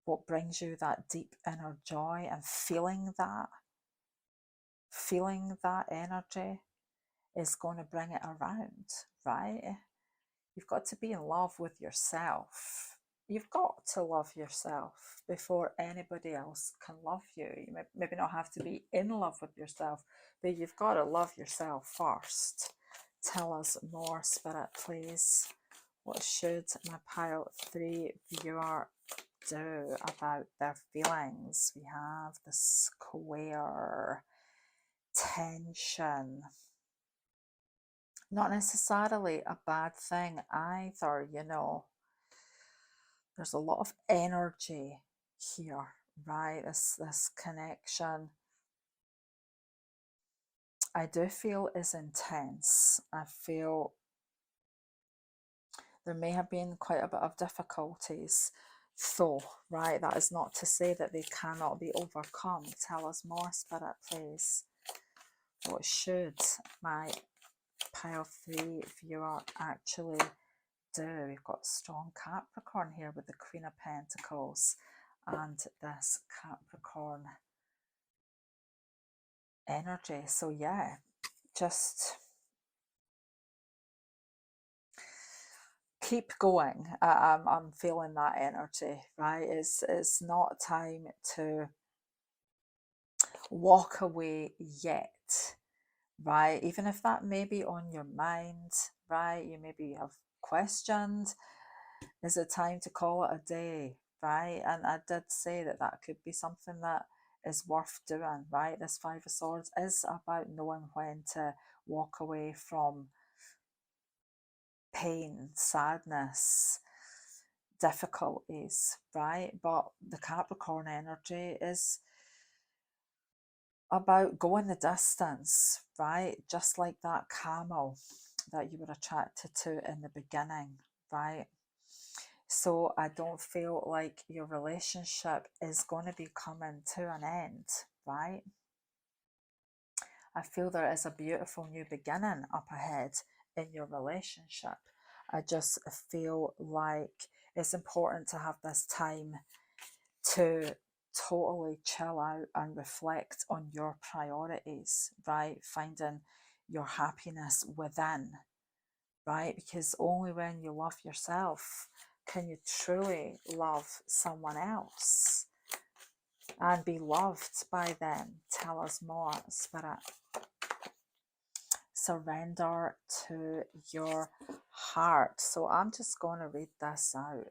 what brings you that deep inner joy and feeling that energy is going to bring it around, right? You've got to be in love with yourself. You've got to love yourself before anybody else can love you. You maybe not have to be in love with yourself, but you've got to love yourself first. Tell us more, Spirit, please. What should my pile 3 viewer do about their feelings? We have the Square, tension. Not necessarily a bad thing either, you know. There's a lot of energy here, right? This connection, I do feel, is intense. I feel there may have been quite a bit of difficulties, though, right? That is not to say that they cannot be overcome. Tell us more, Spirit, please. What should my pile 3 viewer actually do? We've got strong Capricorn here with the Queen of Pentacles and this Capricorn energy. So yeah, just keep going. I'm feeling that energy, right? It's not time to walk away yet, right? Even if that may be on your mind, right? You maybe have questioned, is it time to call it a day, right? And I did say that that could be something that is worth doing, right? This Five of Swords is about knowing when to walk away from pain, sadness, difficulties, right? But the Capricorn energy is about going the distance, right? Just like that camel that you were attracted to in the beginning, right? So I don't feel like your relationship is going to be coming to an end, right? I feel there is a beautiful new beginning up ahead in your relationship. I just feel like it's important to have this time to totally chill out and reflect on your priorities, right? Finding your happiness within, right? Because only when you love yourself can you truly love someone else and be loved by them. Tell us more, Spirit. Surrender to your heart. So I'm just going to read this out.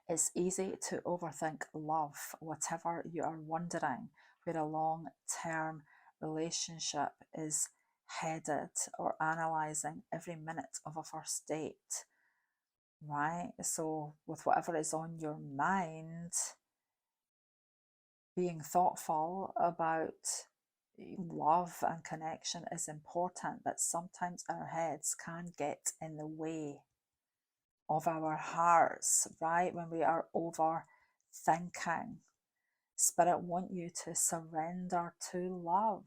It's easy to overthink love, whatever you are wondering where a long-term relationship is headed or analysing every minute of a first date, right? So with whatever is on your mind, being thoughtful about love and connection is important, but sometimes our heads can get in the way of our hearts, right? When we are overthinking. Spirit want you to surrender to love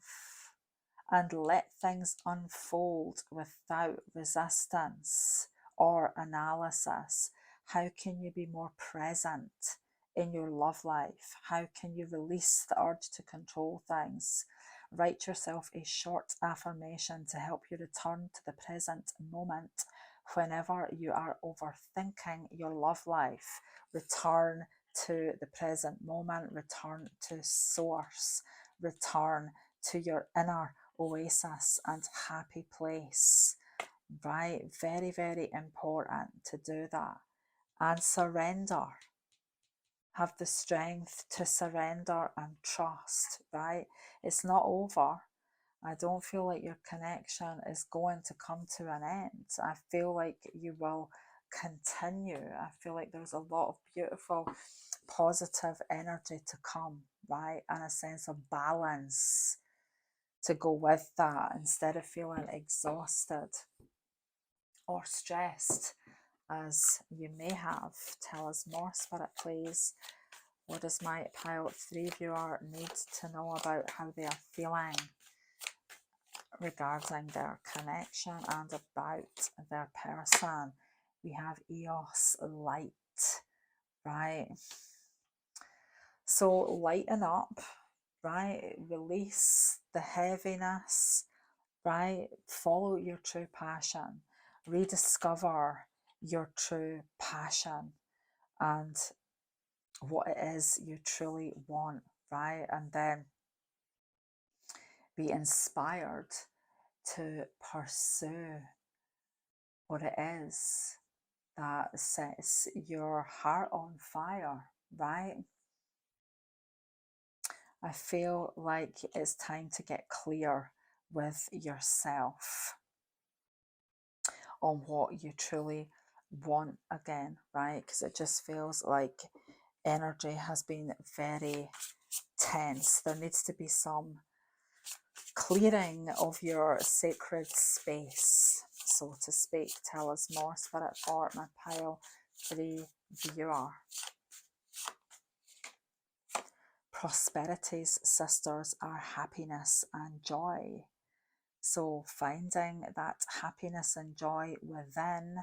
and let things unfold without resistance or analysis. How can you be more present in your love life? How can you release the urge to control things? Write yourself a short affirmation to help you return to the present moment. Whenever you are overthinking your love life, return to the present moment, return to source, return to your inner oasis and happy place, right? Very, very important to do that. And surrender. Have the strength to surrender and trust, right? It's not over. I don't feel like your connection is going to come to an end. I feel like you will continue. I feel like there's a lot of beautiful, positive energy to come, right? And a sense of balance to go with that instead of feeling exhausted or stressed as you may have. Tell us more, Spirit, please. What does my pile 3 viewer need to know about how they are feeling regarding their connection and about their person? We have Eos light, right? So lighten up, right? Release the heaviness, right? Follow your true passion. Rediscover your true passion and what it is you truly want, right? And then be inspired to pursue what it is that sets your heart on fire, right? I feel like it's time to get clear with yourself on what you truly want again, right? Because it just feels like energy has been very tense. There needs to be some clearing of your sacred space, so to speak. Tell us more, Spirit, for my pile 3 viewer. Prosperity's sisters are happiness and joy. So finding that happiness and joy within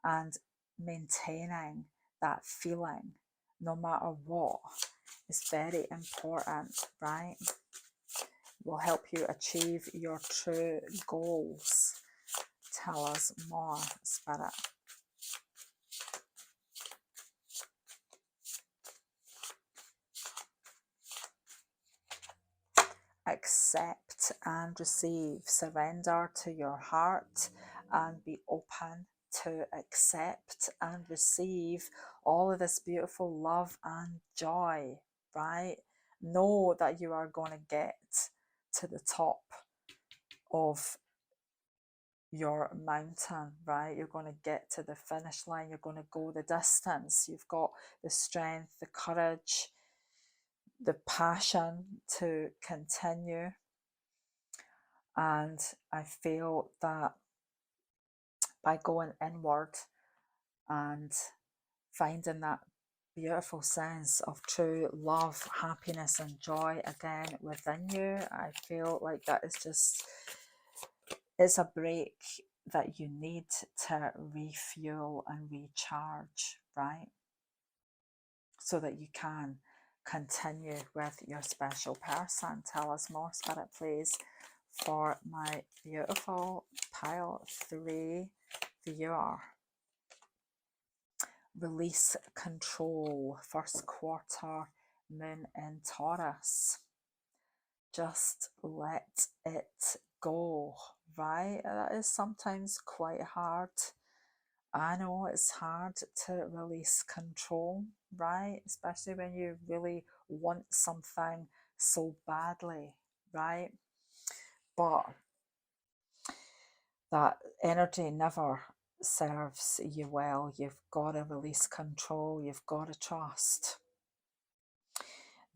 and maintaining that feeling no matter what is very important, right? Will help you achieve your true goals. Tell us more, Spirit. Accept and receive. Surrender to your heart and be open to accept and receive all of this beautiful love and joy, right? Know that you are going to get to the top of your mountain, right? You're going to get to the finish line. You're going to go the distance. You've got the strength, the courage, the passion to continue. And I feel that by going inward and finding that beautiful sense of true love, happiness and joy again within you, I feel like that is just, it's a break that you need to refuel and recharge, right? So that you can continue with your special person. Tell us more, Spirit, please, for my beautiful pile 3 viewer. Release control, first quarter moon in Taurus. Just let it go, right? That is sometimes quite hard. I know it's hard to release control, right? Especially when you really want something so badly, right? But That energy never serves you well. You've got to release control. You've got to trust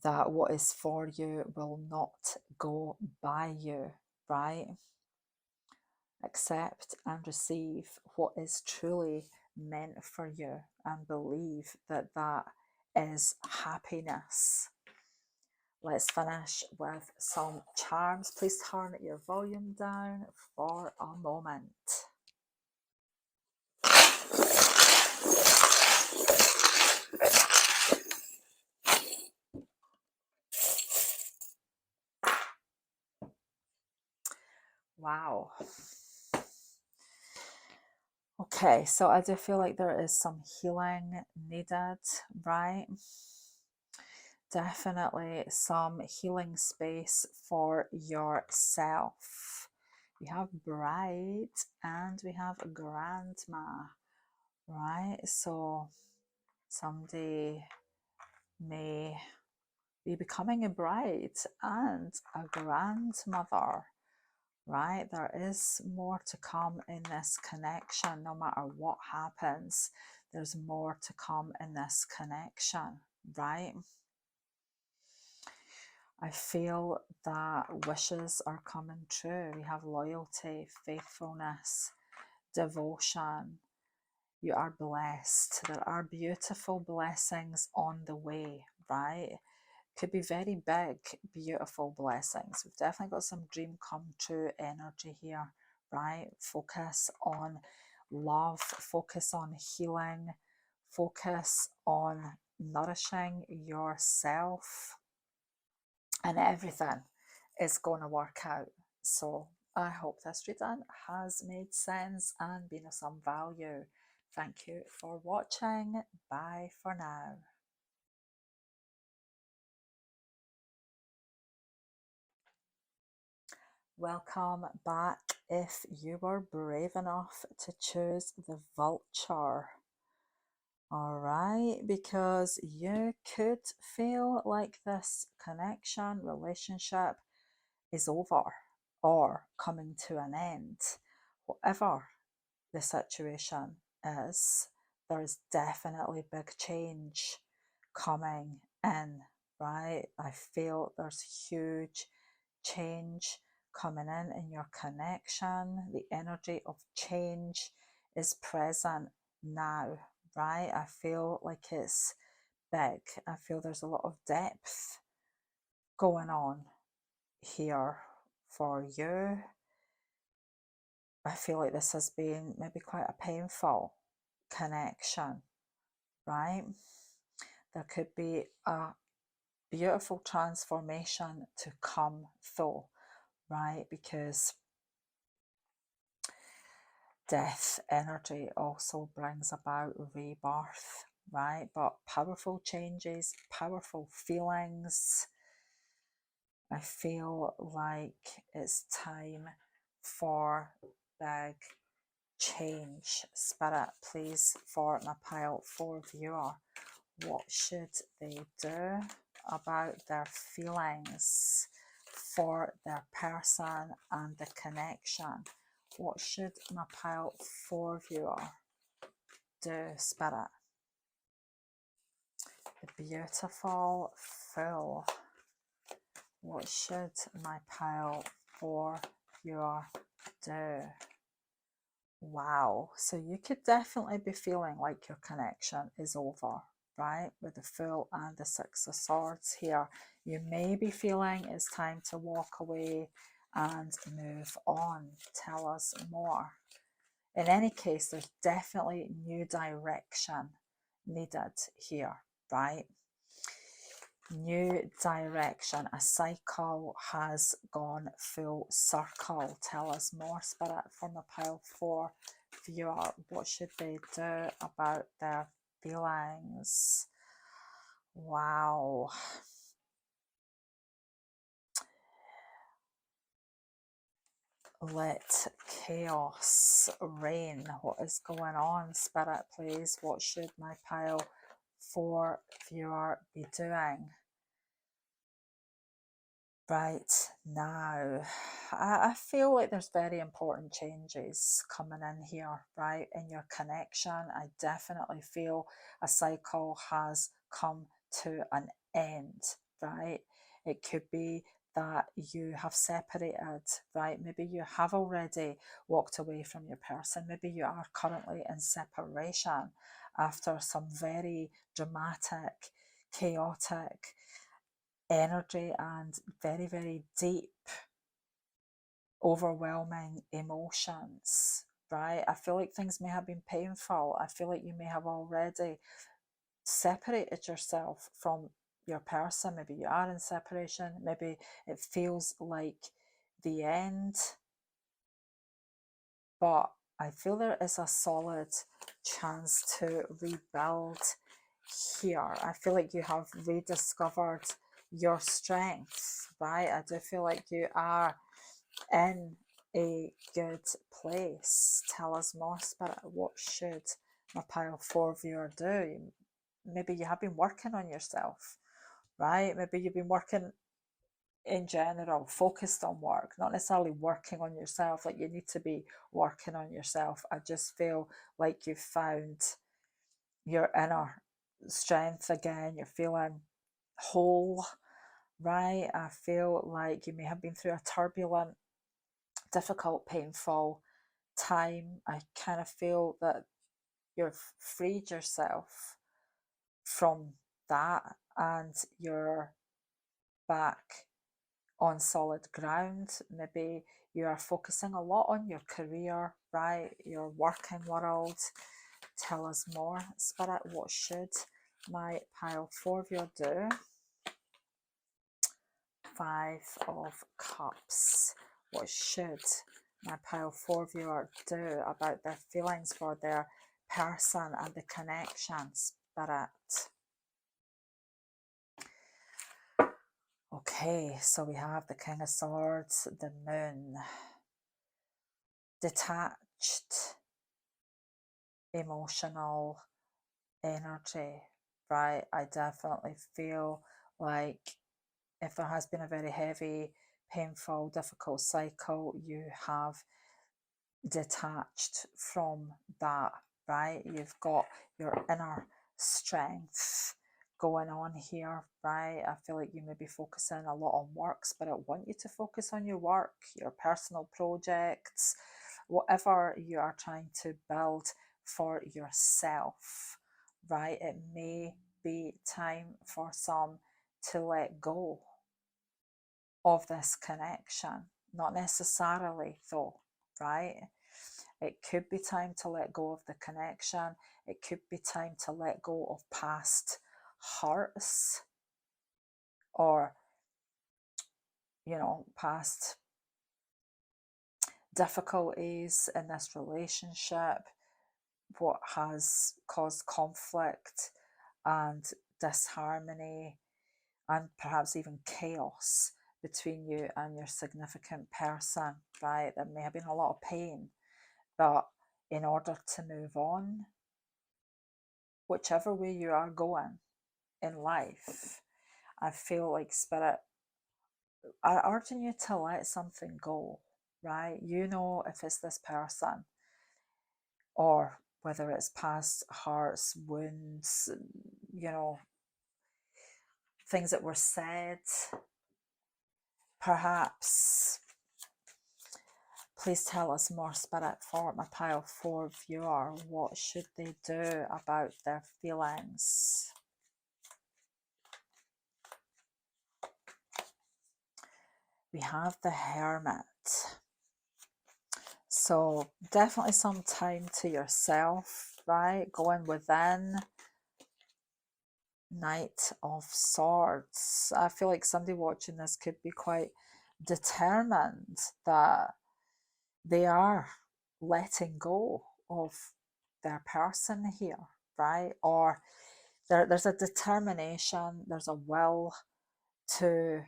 that what is for you will not go by you, right? Accept and receive what is truly meant for you and believe that that is happiness. Let's finish with some charms. Please turn your volume down for a moment. Wow. Okay, so I do feel like there is some healing needed, right? Definitely some healing space for yourself. We have bride and we have grandma, right? So someday may be becoming a bride and a grandmother, right? There is more to come in this connection. No matter what happens, there's more to come in this connection, right? I feel that wishes are coming true. We have loyalty, faithfulness, devotion. You are blessed. There are beautiful blessings on the way, right? Could be very big, beautiful blessings. We've definitely got some dream come true energy here, right? Focus on love, focus on healing, focus on nourishing yourself, and everything is going to work out. So I hope this reading has made sense and been of some value. Thank you for watching. Bye for now. Welcome back if you were brave enough to choose the vulture. All right, because you could feel like this connection, relationship is over or coming to an end. Whatever the situation is, there is definitely big change coming in, right? I feel there's huge change coming in your connection. The energy of change is present now, right? I feel like it's big. I feel there's a lot of depth going on here for you. I feel like this has been maybe quite a painful connection, right? There could be a beautiful transformation to come though, right? Because death energy also brings about rebirth, right? But powerful changes, powerful feelings. I feel like it's time for big change. Spirit, please, for my pile 4 viewer, what should they do about their feelings for their person and the connection? What should my pile 4 viewer do, Spirit? The beautiful Fool. What should my pile 4 viewer do? Wow, so you could definitely be feeling like your connection is over, right? With the Fool and the Six of Swords here. You may be feeling it's time to walk away and move on. Tell us more. In any case, there's definitely new direction needed here, right? New direction. A cycle has gone full circle. Tell us more, Spirit, from the pile 4 viewer. What should they do about their feelings? Wow. Let chaos reign. What is going on, Spirit, please? What should my pile 4 viewer be doing? Right now, I feel like there's very important changes coming in here, right? In your connection, I definitely feel a cycle has come to an end, right? It could be that you have separated, right? Maybe you have already walked away from your person. Maybe you are currently in separation after some very dramatic, chaotic energy and very, very deep, overwhelming emotions, right? I feel like things may have been painful. I feel like you may have already separated yourself from your person. Maybe you are in separation. Maybe it feels like the end, but I feel there is a solid chance to rebuild here. I feel like you have rediscovered your strength, right? I do feel like you are in a good place. Tell us more, Spirit. What should my pile 4 viewer do? Maybe you have been working on yourself, right? Maybe you've been working in general, focused on work, not necessarily working on yourself. Like, you need to be working on yourself. I just feel like you've found your inner strength again. You're feeling whole, right? I feel like you may have been through a turbulent, difficult, painful time. I kind of feel that you've freed yourself from that and you're back on solid ground. Maybe you are focusing a lot on your career, right? Your working world. Tell us more, Spirit. What should my pile 4 viewer do? 5 of Cups. What should my pile 4 viewer do about their feelings for their person and the connection, Spirit? Okay, so we have the King of Swords, the Moon, detached, emotional energy, right? I definitely feel like if there has been a very heavy, painful, difficult cycle, you have detached from that, right? You've got your inner strength going on here, right? I feel like you may be focusing a lot on works, but I want you to focus on your work, your personal projects, whatever you are trying to build for yourself, right? It may be time for some to let go of this connection, not necessarily though, right? It could be time to let go of the connection. It could be time to let go of past hurts or, past difficulties in this relationship, what has caused conflict and disharmony and perhaps even chaos between you and your significant person, right? There may have been a lot of pain, but in order to move on, whichever way you are going in life, I feel like Spirit are urging you to let something go, right? You know, if it's this person or whether it's past hurts, wounds, things that were said, perhaps. Please tell us more, Spirit, for my pile 4 viewer. What should they do about their feelings? We have the Hermit. So definitely some time to yourself, right? Going within. Knight of Swords. I feel like somebody watching this could be quite determined that they are letting go of their person here, right? Or there's a determination, there's a will to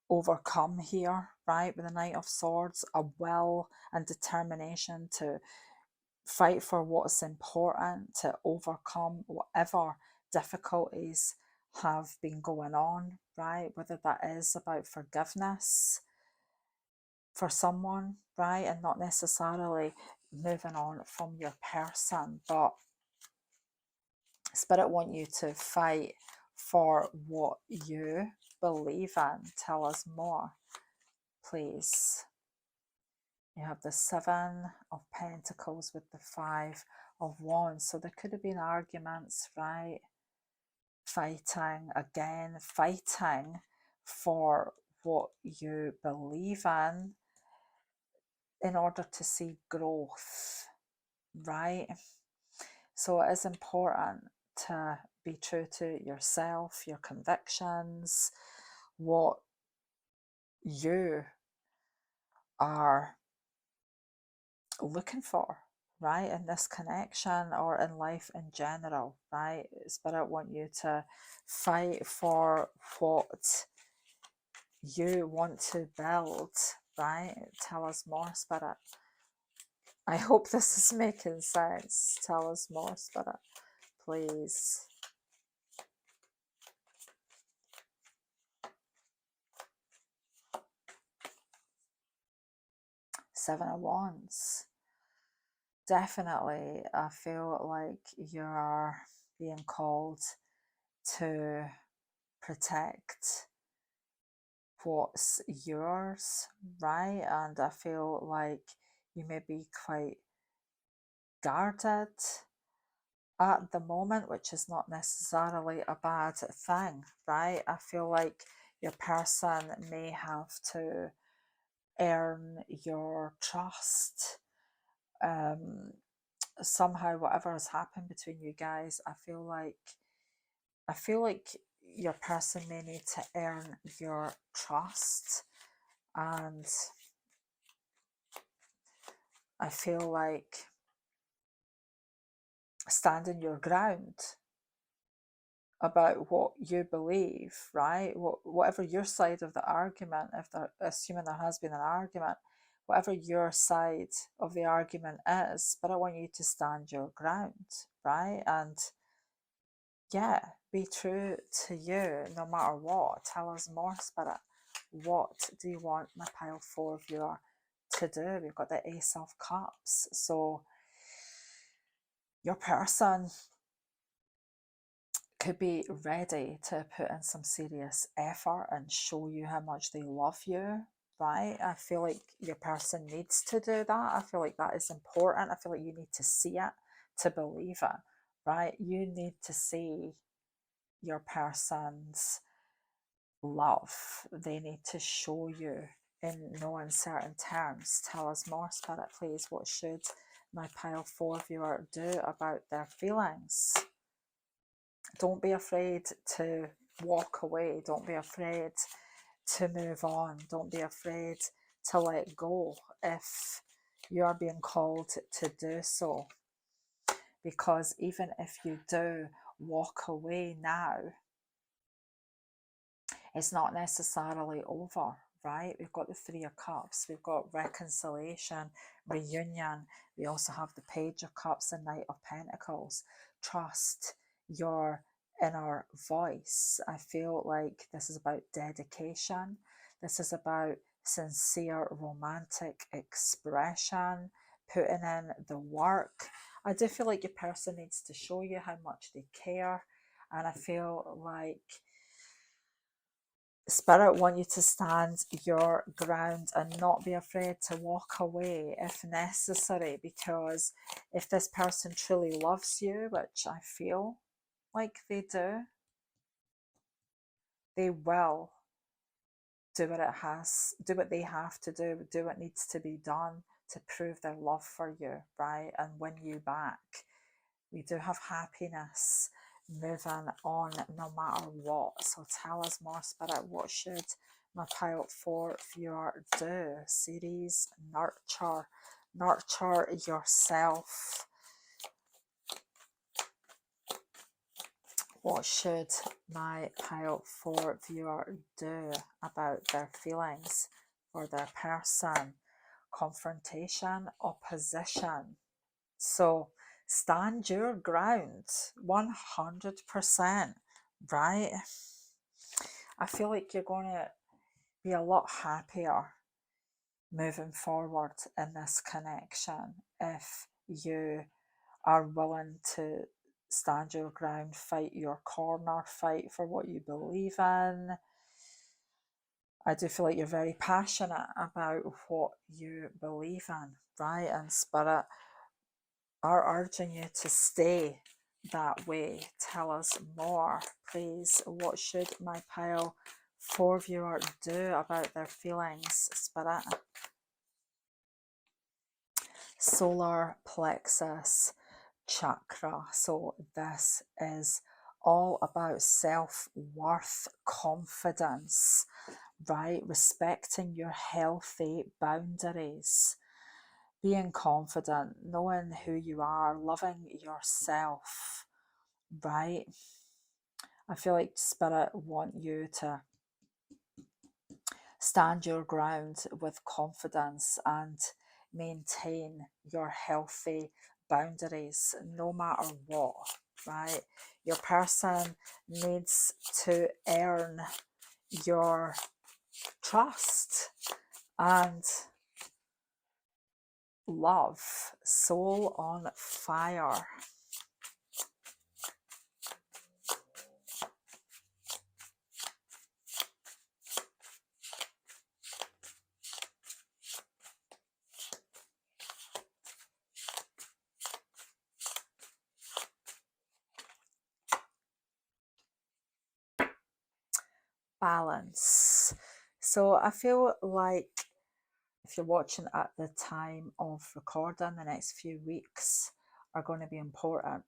overcome here, right? With the Knight of Swords, a will and determination to fight for what's important, to overcome whatever difficulties have been going on, right? Whether that is about forgiveness for someone, right? And not necessarily moving on from your person, but Spirit want you to fight for what you believe in. Tell us more, please. You have the Seven of Pentacles with the Five of Wands. So there could have been arguments, right? Fighting again, fighting for what you believe in order to see growth, right? So it is important to be true to yourself, your convictions, what you are looking for, right, in this connection or in life in general, right? Spirit want you to fight for what you want to build, right? Tell us more, Spirit. I hope this is making sense. Tell us more, Spirit, please. Seven of Wands. Definitely, I feel like you're being called to protect what's yours, right? And I feel like you may be quite guarded at the moment, which is not necessarily a bad thing, right? I feel like your person may have to earn your trust. Somehow, whatever has happened between you guys, I feel like your person may need to earn your trust, and I feel like standing your ground about what you believe, right? Whatever your side of the argument, if they're assuming there has been an argument, whatever your side of the argument is, but I want you to stand your ground, right? And yeah, be true to you no matter what. Tell us more, Spirit. What do you want my pile 4 viewer to do? We've got the Ace of Cups. So your person could be ready to put in some serious effort and show you how much they love you, right? I feel like your person needs to do that. I feel like that is important. I feel like you need to see it to believe it, right? You need to see your person's love. They need to show you in no uncertain terms. Tell us more, Spirit, please. What should my pile 4 viewer do about their feelings? Don't be afraid to walk away. Don't be afraid to move on. Don't be afraid to let go if you are being called to do so. Because even if you do walk away now, it's not necessarily over, right? We've got the Three of Cups, we've got reconciliation, reunion. We also have the Page of Cups and Knight of Pentacles. Trust your inner voice. I feel like this is about dedication. This is about sincere romantic expression, putting in the work. I do feel like your person needs to show you how much they care, and I feel like Spirit want you to stand your ground and not be afraid to walk away if necessary, because if this person truly loves you, which I feel like they do, they will do what they have to do what needs to be done to prove their love for you, right? And win you back. We do have happiness moving on no matter what. So tell us more, Spirit. What should my pile 4 viewer do? Series, nurture. Nurture yourself. What should my pile 4 viewer do about their feelings for their person? Confrontation, opposition. So stand your ground 100%, right? I feel like you're going to be a lot happier moving forward in this connection if you are willing to stand your ground, fight your corner, fight for what you believe in. I do feel like you're very passionate about what you believe in, right? And Spirit are urging you to stay that way. Tell us more, please. What should my pile 4 viewer do about their feelings, Spirit? Solar plexus chakra. So this is all about self-worth, confidence, right? Respecting your healthy boundaries, being confident, knowing who you are, loving yourself, right? I feel like Spirit want you to stand your ground with confidence and maintain your healthy boundaries no matter what, right? Your person needs to earn your trust and love. Soul on fire. Balance. So I feel like if you're watching at the time of recording, the next few weeks are going to be important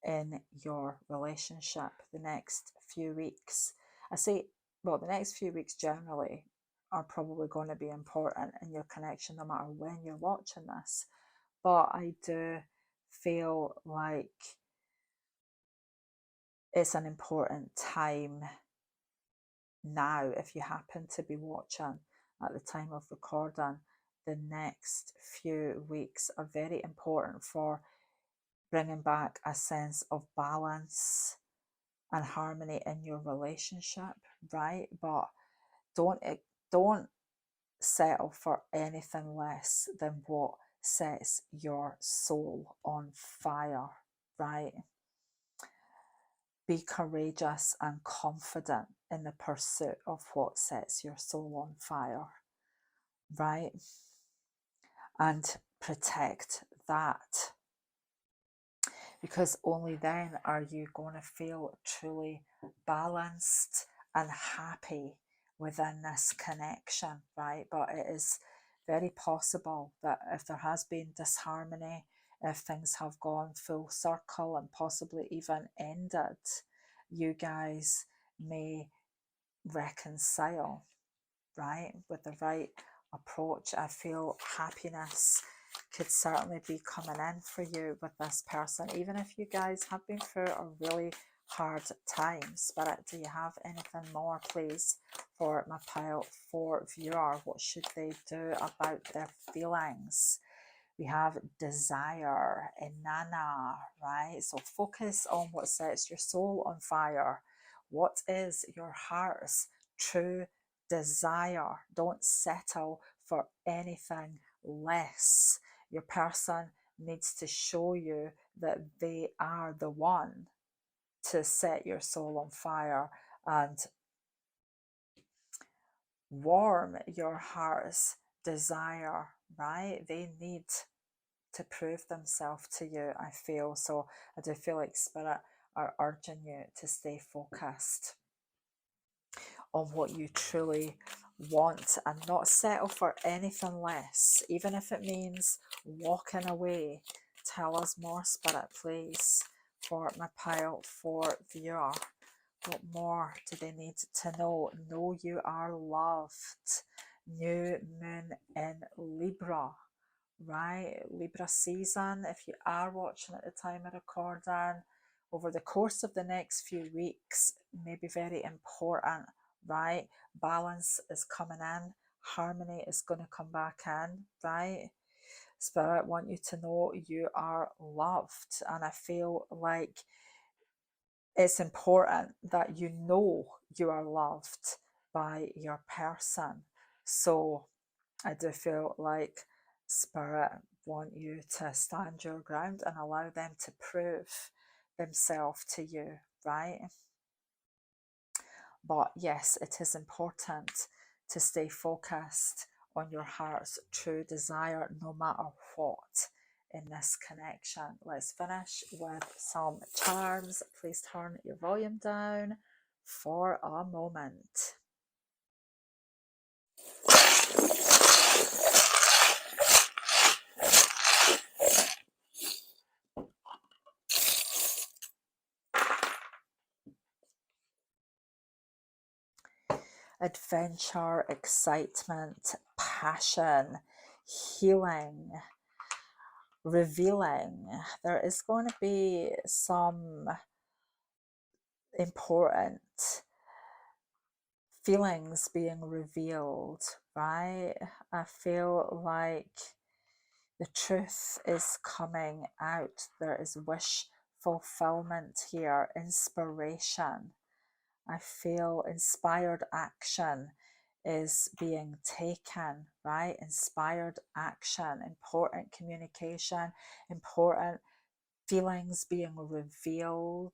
in your relationship. The next few weeks, I say, well, the next few weeks generally are probably going to be important in your connection no matter when you're watching this. But I do feel like it's an important time now. If you happen to be watching at the time of recording, the next few weeks are very important for bringing back a sense of balance and harmony in your relationship, right? But don't don't settle for anything less than what sets your soul on fire, right? Be courageous and confident in the pursuit of what sets your soul on fire, right? And protect that, because only then are you going to feel truly balanced and happy within this connection, right? But it is very possible that if there has been disharmony, if things have gone full circle and possibly even ended, you guys may reconcile, right? With the right approach. I feel happiness could certainly be coming in for you with this person, even if you guys have been through a really hard time. Spirit, do you have anything more, please, for my pile 4 viewer? What should they do about their feelings? We have desire, Inanna, right? So focus on what sets your soul on fire. What is your heart's true desire? Don't settle for anything less. Your person needs to show you that they are the one to set your soul on fire and warm your heart's desire, right? They need to prove themselves to you, I feel. So I do feel like Spirit are urging you to stay focused on what you truly want and not settle for anything less, even if it means walking away. Tell us more, Spirit, please, for my pile 4 viewer. What more do they need to know? Know you are loved. New moon in Libra, right? Libra season, if you are watching at the time of recording, over the course of the next few weeks may be very important, right? Balance is coming in, harmony is going to come back in, right? Spirit want you to know you are loved, and I feel like it's important that you know you are loved by your person. So I do feel like Spirit want you to stand your ground and allow them to prove themselves to you, right? But yes, it is important to stay focused on your heart's true desire no matter what in this connection. Let's finish with some charms. Please turn your volume down for a moment. Adventure, excitement, passion, healing, revealing. There is going to be some important feelings being revealed, right? I feel like the truth is coming out. There is wish fulfillment here, inspiration. I feel inspired action is being taken, right? Inspired action, important communication, important feelings being revealed.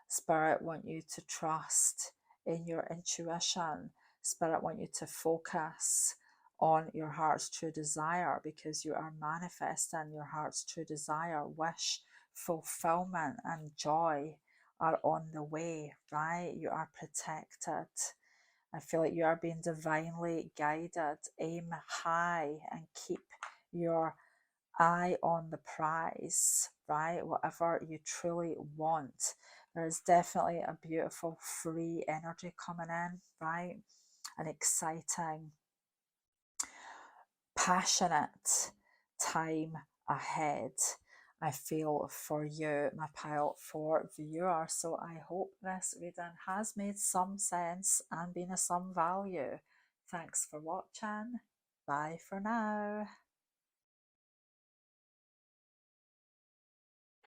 Spirit want you to trust in your intuition. Spirit want you to focus on your heart's true desire, because you are manifesting your heart's true desire. Wish fulfillment and joy are on the way, right? You are protected. I feel like you are being divinely guided. Aim high and keep your eye on the prize, right? Whatever you truly want. There is definitely a beautiful free energy coming in, right? An exciting, passionate time ahead, I feel, for you, my pile 4 viewer. So I hope this reading has made some sense and been of some value. Thanks for watching. Bye for now.